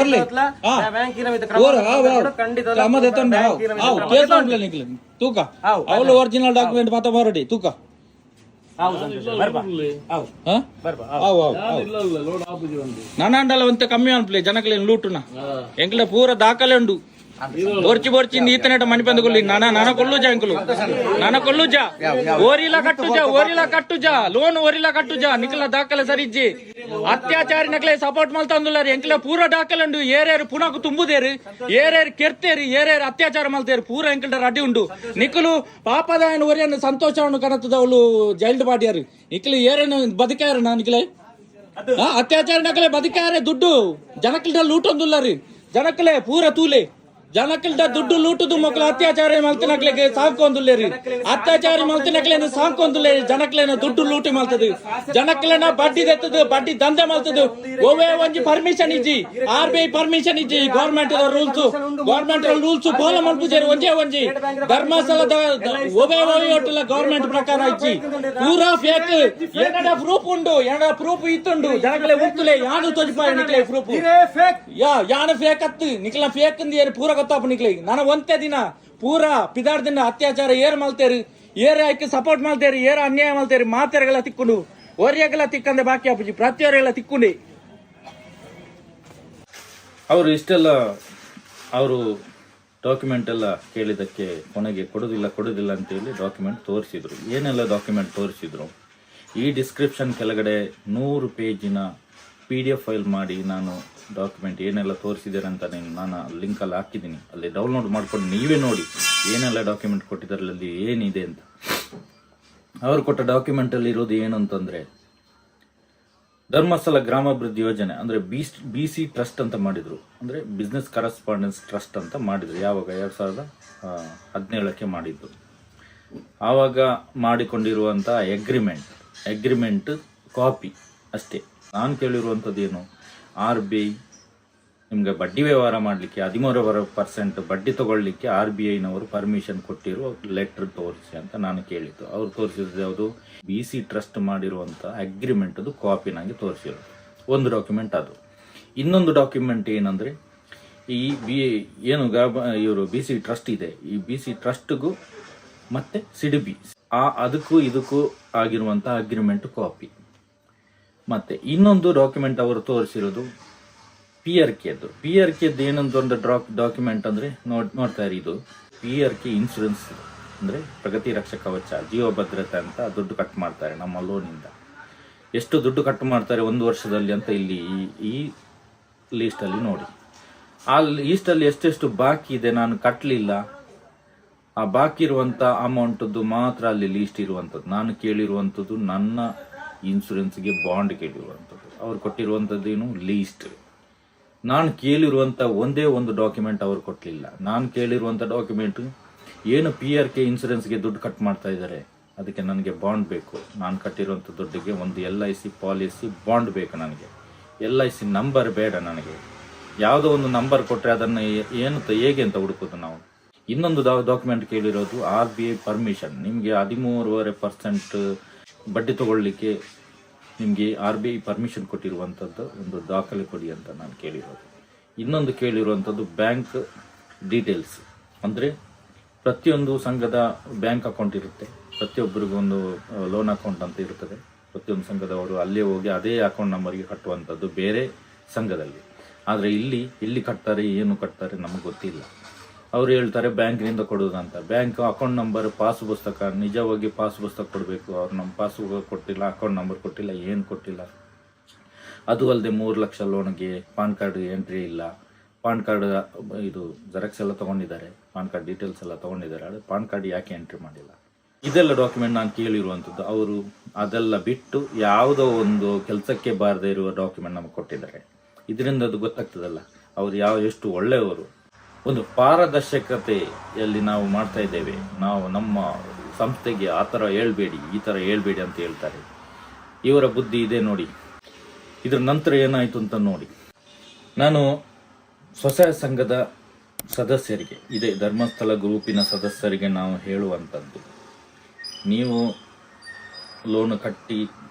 ತೂಕ ಅವಳು ಒರಿಜಿನಲ್ ಡಾಕ್ಯುಮೆಂಟ್ ಮಾತ ಹೊರಡಿ ತೂಕ ನಾನಂಡಲ ಒಂತ ಕಮ್ಮಿ ಅನ್ಪ್ಲೆ ಜನಕ್ಲೇನು ಲೂಟುನ ಎಂಕ್ಲೆ ಪೂರ ದಾಖಲೆ ಉಂಡು బొర్చి నీతనట మణి పందుకులు నాన్న కొల్లుజా అంకులు నాన్న కొల్లుజా ఓరిలా కట్టుజా లోన్ ఓరిలా కట్టుజಾ ನಿಖಲ ದಾಖಲೆ ಸರಿಜ್ಜಿ ಅತ್ಯಾಚಾರಿ ನಕಲೆ ಸಪೋರ್ಟ್ ಮಲ್ತಂದುಲ್ಲಾರಿ ಎಂಕ್ಲ ಪೂರ ದಾಖಲೆ ಉಂಡು ಏರೇರು ಪುನಃ ತುಂಬುದೇರು ಏರೇರು ಕೆರ್ತೇರಿ ಏರೇರು ಅತ್ಯಾಚಾರ ಮಲ್ತೇರು ಪೂರ ಎಂಕ್ಲ ಅಡ್ಡಿ ಉಂಡು ನಿಖಲು ಪಾಪದಾಯನ ಒರಿಯನ್ನು ಸಂತೋಷವನ್ನು ಕನತದವಳು ಜೈಲ್ಡ್ ಬಾಡಿಯಾರು ನಿಖಲು ಏರೇನು ಬದುಕಾರು ನಿಖಲೆ ಅತ್ಯಾಚಾರ ನಕಲೆ ಬದುಕಾರೆ ದುಡ್ಡು ಜನಕ್ಲ ಲೂಟೊಂದುಲ್ಲಾರಿ ಜನಕ್ಲೆ ಪೂರ ತೂಲೆ ಜನಕ್ಕಿಲ್ದ ದುಡ್ಡು ಲೂಟುದು ಮಕ್ಕಳು ಅತ್ಯಾಚಾರ ಮಲ್ತಿನಕ್ಲೆಗೆ ಸಾಕೊಂದುಲ್ಲೇರಿ ಅತ್ಯಾಚಾರಿ ಮಲ್ತಿನಕ್ಲೇನು ಸಾಕೊಂದುಲ್ಲೇರಿ ಜನಕ್ಲೇನ ದುಡ್ಡು ಲೂಟಿ ಮಲ್ತದು ಜನಕ್ಲೇನ ಬಡ್ಡಿ ದೆತ್ತದು ಬಡ್ಡಿ ದಂಧೆ ಮಲ್ತದು ಓವೇ ಒಂಜಿ ಪರ್ಮಿಷನ್ ಇಜ್ಜಿ RBI ಪರ್ಮಿಷನ್ ಇಜ್ಜಿ ಗವರ್ನಮೆಂಟ್ ರೂಲ್ಸ್ ಫಾಲೋ ಮಲ್ಪುಜೇರಿ ಒಂಜಿ ಧರ್ಮಸ್ಥಳದ ಓವೇ ಒಟ್ಟಲ ಗವರ್ನಮೆಂಟ್ ಪ್ರಕಾರ ಇಜ್ಜಿ ಪೂರಾ ಫೇಕ್ ಏನಡ ಪ್ರೂಫ್ ಇತ್ತುಂಡು ಜನಕ್ಲೆ ಉತ್ತುಲೆ ಯಾನು ತೋಜಿಪಾಯ ನಿಕ್ಲೆ ಪ್ರೂಫ್ ಯಾನು ಫೇಕ್ ಅತ್ತು ನಿಕ್ಲ ಫೇಕ್ ಅಂದಿಯರು ಪೂರ ಗೊತ್ತಪ್ಪ ನಿಕ್ಲಿ ನಾನು ಒಂದೇ ದಿನ ಪೂರ ಪಿದಾಡ್ದಿನ ಅತ್ಯಾಚಾರ ಏರ್ ಮಲ್ತೇರಿ ಏರ್ ಆಯ್ಕೆ ಸಪೋರ್ಟ್ ಮಲ್ತೇರಿ ಏರ್ ಅನ್ಯಾಯ ಮಲ್ತೇರಿ ಮಾತೆರೆಗೆಲ್ಲ ತಿಕ್ಕೊಂಡು ಓರಿಯಾಗೆಲ್ಲ ತಿಕ್ಕಂದೆ ಬಾಕಿ ಅಪ್ಪಜಿ ಪ್ರತಿಯೊರೆಲ್ಲ ತಿಕ್ಕೊಂಡೆ ಅವರು ಇಷ್ಟೆಲ್ಲ ಅವರು ಡಾಕ್ಯುಮೆಂಟ್ ಎಲ್ಲ ಕೇಳಿದ್ದಕ್ಕೆ ಕೊನೆಗೆ ಕೊಡುದಿಲ್ಲ ಅಂತೇಳಿ ಡಾಕ್ಯುಮೆಂಟ್ ತೋರಿಸಿದ್ರು. ಏನೆಲ್ಲ ಡಾಕ್ಯುಮೆಂಟ್ ತೋರಿಸಿದ್ರು, ಈ ಡಿಸ್ಕ್ರಿಪ್ಷನ್ ಕೆಳಗಡೆ 100 ಪೇಜಿನ PDF ಫೈಲ್ ಮಾಡಿ ನಾನು ಡಾಕ್ಯುಮೆಂಟ್ ಏನೆಲ್ಲ ತೋರಿಸಿದ್ದಾರೆ ಅಂತ ನಾನು ಲಿಂಕಲ್ಲಿ ಹಾಕಿದ್ದೀನಿ, ಅಲ್ಲಿ ಡೌನ್ಲೋಡ್ ಮಾಡ್ಕೊಂಡು ನೀವೇ ನೋಡಿ ಏನೆಲ್ಲ ಡಾಕ್ಯುಮೆಂಟ್ ಕೊಟ್ಟಿದ್ದಾರೆ, ಅಲ್ಲಿ ಏನಿದೆ ಅಂತ. ಅವರು ಕೊಟ್ಟ ಡಾಕ್ಯುಮೆಂಟಲ್ಲಿ ಇರೋದು ಏನು ಅಂತಂದರೆ, ಧರ್ಮಸ್ಥಳ ಗ್ರಾಮಾಭಿವೃದ್ಧಿ ಯೋಜನೆ ಅಂದರೆ BC ಟ್ರಸ್ಟ್ ಅಂತ ಮಾಡಿದರು, ಅಂದರೆ ಬಿಸ್ನೆಸ್ ಕರೆಸ್ಪಾಂಡೆನ್ಸ್ ಟ್ರಸ್ಟ್ ಅಂತ ಮಾಡಿದರು. ಯಾವಾಗ 2017ಕ್ಕೆ ಮಾಡಿದ್ದು. ಆವಾಗ ಮಾಡಿಕೊಂಡಿರುವಂಥ ಅಗ್ರಿಮೆಂಟ್ ಕಾಪಿ ಅಷ್ಟೇ. ನಾನು ಕೇಳಿರುವಂಥದ್ದೇನು, RBI ನಿಮಗೆ ಬಡ್ಡಿ ವ್ಯವಹಾರ ಮಾಡಲಿಕ್ಕೆ 13% ಬಡ್ಡಿ ತಗೊಳ್ಳಿಕ್ಕೆ RBIನವರು ಪರ್ಮಿಷನ್ ಕೊಟ್ಟಿರೋ ಲೆಟರ್ ತೋರಿಸಿ ಅಂತ ನಾನು ಕೇಳಿದ್ದು. ಅವ್ರು ತೋರಿಸಿದ್ದು ಯಾವುದು, BC ಟ್ರಸ್ಟ್ ಮಾಡಿರುವಂಥ ಅಗ್ರಿಮೆಂಟದು ಕಾಪಿ ನನಗೆ ತೋರಿಸಿರೋದು ಒಂದು ಡಾಕ್ಯುಮೆಂಟ್. ಅದು ಇನ್ನೊಂದು ಡಾಕ್ಯುಮೆಂಟ್ ಏನಂದರೆ, ಏನು ಇವರು BC ಟ್ರಸ್ಟ್ ಇದೆ, ಈ BC ಟ್ರಸ್ಟ್ಗೂ ಮತ್ತು ಸಿಡಿಬಿ ಅದಕ್ಕೂ ಇದಕ್ಕೂ ಆಗಿರುವಂಥ ಅಗ್ರಿಮೆಂಟ್ ಕಾಪಿ. ಮತ್ತು ಇನ್ನೊಂದು ಡಾಕ್ಯುಮೆಂಟ್ ಅವರು ತೋರಿಸಿರೋದು PRKದ್ದು ಏನೊಂದು ಒಂದು ಡಾಕ್ಯುಮೆಂಟ್ ಅಂದರೆ ನೋಡ್ತಾ ಇರಿ, ಇದು PRK ಇನ್ಶೂರೆನ್ಸ್ ಅಂದರೆ ಪ್ರಗತಿ ರಕ್ಷಕ ಕವಚ ಜೀವ ಭದ್ರತೆ ಅಂತ ದುಡ್ಡು ಕಟ್ ಮಾಡ್ತಾರೆ ನಮ್ಮ ಲೋನಿಂದ. ಎಷ್ಟು ದುಡ್ಡು ಕಟ್ ಮಾಡ್ತಾರೆ 1 ವರ್ಷದಲ್ಲಿ ಅಂತ ಇಲ್ಲಿ ಈ ಲೀಸ್ಟಲ್ಲಿ ನೋಡಿ. ಆ ಲೀಸ್ಟಲ್ಲಿ ಎಷ್ಟೆಷ್ಟು ಬಾಕಿ ಇದೆ ನಾನು ಕಟ್ಟಲಿಲ್ಲ, ಆ ಬಾಕಿ ಇರುವಂಥ ಅಮೌಂಟದ್ದು ಮಾತ್ರ ಅಲ್ಲಿ ಲೀಸ್ಟ್ ಇರುವಂಥದ್ದು. ನಾನು ಕೇಳಿರುವಂಥದ್ದು ನನ್ನ ಇನ್ಶೂರೆನ್ಸ್ಗೆ ಬಾಂಡ್ ಕೇಳಿರುವಂಥದ್ದು, ಅವ್ರು ಕೊಟ್ಟಿರುವಂಥದ್ದೇನು ಲೀಸ್ಟ್. ನಾನು ಕೇಳಿರುವಂಥ ಒಂದೇ ಒಂದು ಡಾಕ್ಯುಮೆಂಟ್ ಅವರು ಕೊಟ್ಟಲಿಲ್ಲ. ನಾನು ಕೇಳಿರುವಂಥ ಡಾಕ್ಯುಮೆಂಟ್ ಏನು PRK ಇನ್ಶೂರೆನ್ಸ್ಗೆ ದುಡ್ಡು ಕಟ್ ಮಾಡ್ತಾ ಇದ್ದಾರೆ, ಅದಕ್ಕೆ ನನಗೆ ಬಾಂಡ್ ಬೇಕು. ನಾನು ಕಟ್ಟಿರುವಂಥ ದುಡ್ಡಿಗೆ ಒಂದು LIC ಪಾಲಿಸಿ ಬಾಂಡ್ ಬೇಕು ನನಗೆ. LIC ನಂಬರ್ ಬೇಡ ನನಗೆ. ಯಾವುದೋ ಒಂದು ನಂಬರ್ ಕೊಟ್ಟರೆ ಅದನ್ನು ಹೇಗೆ ಅಂತ ಹುಡುಕೋದು ನಾವು. ಇನ್ನೊಂದು ಡಾಕ್ಯುಮೆಂಟ್ ಕೇಳಿರೋದು RBI ಪರ್ಮಿಷನ್. ನಿಮಗೆ 13.5% ಬಡ್ಡಿ ತಗೊಳ್ಳಿಕ್ಕೆ ನಿಮಗೆ RBI ಪರ್ಮಿಷನ್ ಕೊಟ್ಟಿರುವಂಥದ್ದು ಒಂದು ದಾಖಲೆ ಕೊಡಿ ಅಂತ ನಾನು ಕೇಳಿರೋದು. ಇನ್ನೊಂದು ಕೇಳಿರುವಂಥದ್ದು ಬ್ಯಾಂಕ್ ಡೀಟೇಲ್ಸ್. ಅಂದರೆ ಪ್ರತಿಯೊಂದು ಸಂಘದ ಬ್ಯಾಂಕ್ ಅಕೌಂಟ್ ಇರುತ್ತೆ, ಪ್ರತಿಯೊಬ್ಬರಿಗೂ ಒಂದು ಲೋನ್ ಅಕೌಂಟ್ ಅಂತ ಇರ್ತದೆ. ಪ್ರತಿಯೊಂದು ಸಂಘದವರು ಅಲ್ಲೇ ಹೋಗಿ ಅದೇ ಅಕೌಂಟ್ ನಂಬರ್ಗೆ ಕಟ್ಟುವಂಥದ್ದು ಬೇರೆ ಸಂಘದಲ್ಲಿ. ಆದರೆ ಇಲ್ಲಿ ಕಟ್ತಾರೆ, ಏನು ಕಟ್ತಾರೆ ನಮಗೆ ಗೊತ್ತಿಲ್ಲ. ಅವರು ಹೇಳ್ತಾರೆ ಬ್ಯಾಂಕ್ನಿಂದ ಕೊಡೋದಂತ. ಬ್ಯಾಂಕ್ ಅಕೌಂಟ್ ನಂಬರ್, ಪಾಸ್ ಪುಸ್ತಕ, ನಿಜವಾಗಿ ಪಾಸ್ ಪುಸ್ತಕ ಕೊಡಬೇಕು. ಅವ್ರು ನಮ್ಮ ಪಾಸ್ ಕೊಟ್ಟಿಲ್ಲ, ಅಕೌಂಟ್ ನಂಬರ್ ಕೊಟ್ಟಿಲ್ಲ, ಏನು ಕೊಟ್ಟಿಲ್ಲ. ಅದು ಅಲ್ಲದೆ 3 ಲಕ್ಷ ಲೋನ್ಗೆ ಪಾನ್ ಕಾರ್ಡ್ ಎಂಟ್ರಿ ಇಲ್ಲ. ಪಾನ್ ಕಾರ್ಡ್ ಇದು ಜೆರಾಕ್ಸ್ ಎಲ್ಲ ತೊಗೊಂಡಿದ್ದಾರೆ, ಪಾನ್ ಕಾರ್ಡ್ ಡೀಟೇಲ್ಸ್ ಎಲ್ಲ ತೊಗೊಂಡಿದ್ದಾರೆ. ಅದು ಪಾನ್ ಕಾರ್ಡ್ ಯಾಕೆ ಎಂಟ್ರಿ ಮಾಡಿಲ್ಲ. ಇದೆಲ್ಲ ಡಾಕ್ಯುಮೆಂಟ್ ನಾನು ಕೇಳಿರುವಂಥದ್ದು. ಅವರು ಅದೆಲ್ಲ ಬಿಟ್ಟು ಯಾವುದೋ ಒಂದು ಕೆಲಸಕ್ಕೆ ಬಾರದೇ ಇರುವ ಡಾಕ್ಯುಮೆಂಟ್ ನಮಗೆ ಕೊಟ್ಟಿದ್ದಾರೆ. ಇದರಿಂದ ಅದು ಗೊತ್ತಾಗ್ತದಲ್ಲ ಅವರು ಎಷ್ಟು ಒಳ್ಳೆಯವರು. ಒಂದು ಪಾರದರ್ಶಕತೆಯಲ್ಲಿ ನಾವು ಮಾಡ್ತಾ ಇದ್ದೇವೆ. ನಾವು ನಮ್ಮ ಸಂಸ್ಥೆಗೆ ಆ ಥರ ಹೇಳ್ಬೇಡಿ, ಈ ಥರ ಹೇಳ್ಬೇಡಿ ಅಂತ ಹೇಳ್ತಾರೆ. ಇವರ ಬುದ್ಧಿ ಇದೆ ನೋಡಿ. ಇದ್ರ ನಂತರ ಏನಾಯಿತು ಅಂತ ನೋಡಿ. ನಾನು ಸ್ವಸಹಾಯ ಸಂಘದ ಸದಸ್ಯರಿಗೆ, ಇದೇ ಧರ್ಮಸ್ಥಳ ಗ್ರೂಪಿನ ಸದಸ್ಯರಿಗೆ ನಾವು ಹೇಳುವಂಥದ್ದು, ನೀವು ಲೋನ್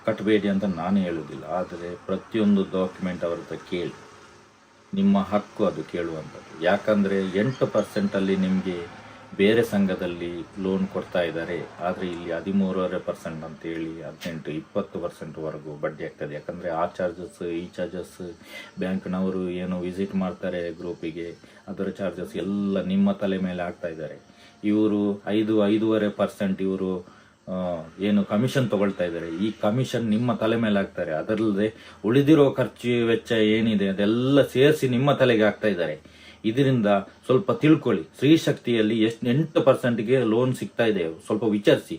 ಕಟ್ಟಬೇಡಿ ಅಂತ ನಾನು ಹೇಳುವುದಿಲ್ಲ. ಆದರೆ ಪ್ರತಿಯೊಂದು ಡಾಕ್ಯುಮೆಂಟ್ ಅವ್ರ ಹತ್ರ ಕೇಳಿ, ನಿಮ್ಮ ಹಕ್ಕು ಅದು ಕೇಳುವಂಥದ್ದು. ಯಾಕಂದರೆ 8% ನಿಮಗೆ ಬೇರೆ ಸಂಘದಲ್ಲಿ ಲೋನ್ ಕೊಡ್ತಾ ಇದ್ದಾರೆ, ಆದರೆ ಇಲ್ಲಿ 13.5% ಅಂತೇಳಿ 18-20%ವರೆಗೂ ಬಡ್ಡಿ ಆಗ್ತದೆ. ಯಾಕಂದರೆ ಆ ಚಾರ್ಜಸ್ ಈ ಚಾರ್ಜಸ್ ಬ್ಯಾಂಕ್ನವರು ಏನು ವಿಸಿಟ್ ಮಾಡ್ತಾರೆ ಗ್ರೂಪಿಗೆ, ಅದರ ಚಾರ್ಜಸ್ ಎಲ್ಲ ನಿಮ್ಮ ತಲೆ ಮೇಲೆ ಆಗ್ತಾ ಇದ್ದಾರೆ. ಇವರು 5-5.5% ಇವರು ಏನು ಕಮಿಷನ್ ತಗೊಳ್ತಾ ಇದ್ದಾರೆ. ಈ ಕಮಿಷನ್ ನಿಮ್ಮ ತಲೆ ಮೇಲೆ ಹಾಕ್ತಾರೆ. ಅದರಲ್ಲದೆ ಉಳಿದಿರೋ ಖರ್ಚು ವೆಚ್ಚ ಏನಿದೆ ಅದೆಲ್ಲ ಸೇರಿಸಿ ನಿಮ್ಮ ತಲೆಗೆ ಹಾಕ್ತಾ ಇದ್ದಾರೆ. ಇದರಿಂದ ಸ್ವಲ್ಪ ತಿಳ್ಕೊಳ್ಳಿ. ಸ್ತ್ರೀ ಶಕ್ತಿಯಲ್ಲಿ 8%ಗೆ ಲೋನ್ ಸಿಗ್ತಾ ಇದೆ, ಸ್ವಲ್ಪ ವಿಚಾರಿಸಿ.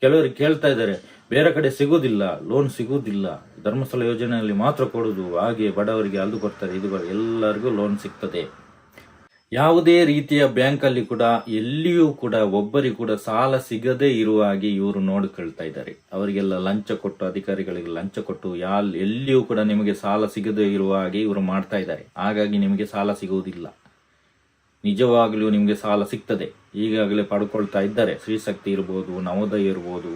ಕೆಲವರಿಗೆ ಕೇಳ್ತಾ ಇದ್ದಾರೆ, ಬೇರೆ ಕಡೆ ಸಿಗೋದಿಲ್ಲ, ಲೋನ್ ಸಿಗುವುದಿಲ್ಲ, ಧರ್ಮಸ್ಥಳ ಯೋಜನೆಯಲ್ಲಿ ಮಾತ್ರ ಕೊಡುದು, ಹಾಗೆ ಬಡವರಿಗೆ ಅದು ಕೊಡ್ತಾರೆ, ಇದು ಎಲ್ಲರಿಗೂ ಲೋನ್ ಸಿಗ್ತದೆ. ಯಾವುದೇ ರೀತಿಯ ಬ್ಯಾಂಕಲ್ಲಿ ಕೂಡ ಎಲ್ಲಿಯೂ ಕೂಡ ಒಬ್ಬರಿಗೂ ಕೂಡ ಸಾಲ ಸಿಗದೇ ಇರುವ ಹಾಗೆ ಇವರು ನೋಡಿಕೊಳ್ತಾ ಇದ್ದಾರೆ. ಅವರಿಗೆಲ್ಲ ಲಂಚ ಕೊಟ್ಟು, ಅಧಿಕಾರಿಗಳಿಗೆ ಲಂಚ ಕೊಟ್ಟು ಎಲ್ಲಿಯೂ ಕೂಡ ನಿಮಗೆ ಸಾಲ ಸಿಗದೇ ಇರುವ ಹಾಗೆ ಇವರು ಮಾಡ್ತಾ ಇದ್ದಾರೆ. ಹಾಗಾಗಿ ನಿಮಗೆ ಸಾಲ ಸಿಗುವುದಿಲ್ಲ. ನಿಜವಾಗ್ಲೂ ನಿಮಗೆ ಸಾಲ ಸಿಗ್ತದೆ. ಈಗಾಗಲೇ ಪಡ್ಕೊಳ್ತಾ ಇದ್ದಾರೆ. ಸ್ತ್ರೀಶಕ್ತಿ ಇರ್ಬೋದು, ನವೋದಯ ಇರ್ಬೋದು,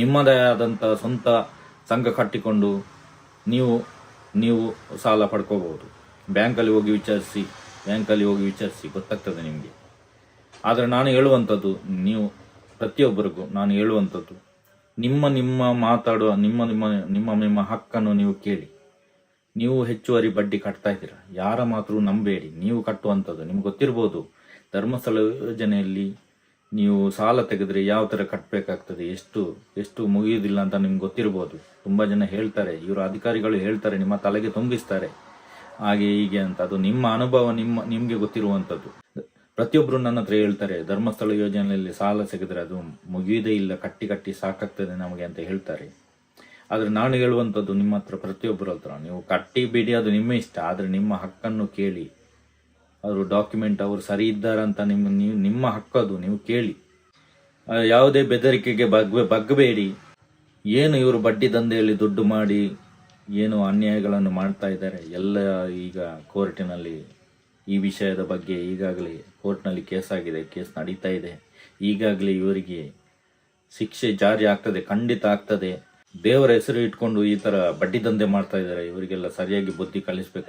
ನಿಮ್ಮದೇ ಆದಂಥ ಸ್ವಂತ ಸಂಘ ಕಟ್ಟಿಕೊಂಡು ನೀವು ಸಾಲ ಪಡ್ಕೋಬಹುದು. ಬ್ಯಾಂಕಲ್ಲಿ ಹೋಗಿ ವಿಚಾರಿಸಿ ಗೊತ್ತಾಗ್ತದೆ ನಿಮಗೆ. ಆದರೆ ನಾನು ಹೇಳುವಂಥದ್ದು, ನೀವು ಪ್ರತಿಯೊಬ್ಬರಿಗೂ ನಾನು ಹೇಳುವಂಥದ್ದು, ನಿಮ್ಮ ಹಕ್ಕನ್ನು ನೀವು ಕೇಳಿ. ನೀವು ಹೆಚ್ಚುವರಿ ಬಡ್ಡಿ ಕಟ್ತಾ ಇದ್ದೀರಾ, ಯಾರ ಮಾತ್ರ ನಂಬೇಡಿ. ನೀವು ಕಟ್ಟುವಂಥದ್ದು ನಿಮ್ಗೆ ಗೊತ್ತಿರ್ಬೋದು. ಧರ್ಮಸ್ಥಳ ಯೋಜನೆಯಲ್ಲಿ ನೀವು ಸಾಲ ತೆಗೆದ್ರೆ ಯಾವ ಥರ ಕಟ್ಟಬೇಕಾಗ್ತದೆ, ಎಷ್ಟು ಮುಗಿಯುವುದಿಲ್ಲ ಅಂತ ನಿಮ್ಗೆ ಗೊತ್ತಿರ್ಬೋದು. ತುಂಬ ಜನ ಹೇಳ್ತಾರೆ, ಇವರು ಅಧಿಕಾರಿಗಳು ಹೇಳ್ತಾರೆ, ನಿಮ್ಮ ತಲೆಗೆ ತುಂಬಿಸ್ತಾರೆ, ಹಾಗೆ ಹೀಗೆ ಅಂತ. ಅದು ನಿಮ್ಮ ಅನುಭವ, ನಿಮಗೆ ಗೊತ್ತಿರುವಂಥದ್ದು. ಪ್ರತಿಯೊಬ್ಬರು ನನ್ನ ಹತ್ರ ಹೇಳ್ತಾರೆ, ಧರ್ಮಸ್ಥಳ ಯೋಜನೆಯಲ್ಲಿ ಸಾಲ ಸಿಗಿದ್ರೆ ಅದು ಮುಗಿಯುವುದೇ ಇಲ್ಲ, ಕಟ್ಟಿ ಸಾಕಾಗ್ತದೆ ನಮಗೆ ಅಂತ ಹೇಳ್ತಾರೆ. ಆದರೆ ನಾನು ಹೇಳುವಂಥದ್ದು ನಿಮ್ಮ ಹತ್ರ, ಪ್ರತಿಯೊಬ್ಬರ ಹತ್ರ, ನೀವು ಕಟ್ಟಿ ಬಿಡಿ, ಅದು ನಿಮ್ಮ ಇಷ್ಟ. ಆದರೆ ನಿಮ್ಮ ಹಕ್ಕನ್ನು ಕೇಳಿ. ಅವರು ಡಾಕ್ಯುಮೆಂಟ್ ಅವರು ಸರಿ ಇದ್ದಾರಂತ ನಿಮ್ಮ ಹಕ್ಕದು, ನೀವು ಕೇಳಿ. ಯಾವುದೇ ಬೆದರಿಕೆಗೆ ಬಗ್ಗಬೇಡಿ. ಏನು ಇವರು ಬಡ್ಡಿ ದಂಧೆಯಲ್ಲಿ ದುಡ್ಡು ಮಾಡಿ ಏನು ಅನ್ಯಾಯಗಳನ್ನು ಮಾಡ್ತಾ ಇದ್ದಾರೆ ಎಲ್ಲ ಈಗ ಕೋರ್ಟಿನಲ್ಲಿ ಈ ವಿಷಯದ ಬಗ್ಗೆ ಈಗಾಗಲೇ ಕೋರ್ಟ್ನಲ್ಲಿ ಕೇಸ್ ಆಗಿದೆ, ಕೇಸ್ ನಡೀತಾ ಇದೆ. ಈಗಾಗಲೇ ಇವರಿಗೆ ಶಿಕ್ಷೆ ಜಾರಿ ಆಗ್ತದೆ, ಖಂಡಿತ ಆಗ್ತದೆ. ದೇವರ ಹೆಸರು ಇಟ್ಕೊಂಡು ಈ ಥರ ಬಡ್ಡಿ ದಂಧೆ ಮಾಡ್ತಾ ಇದ್ದಾರೆ. ಇವರಿಗೆಲ್ಲ ಸರಿಯಾಗಿ ಬುದ್ಧಿ ಕಲಿಸ್ಬೇಕು.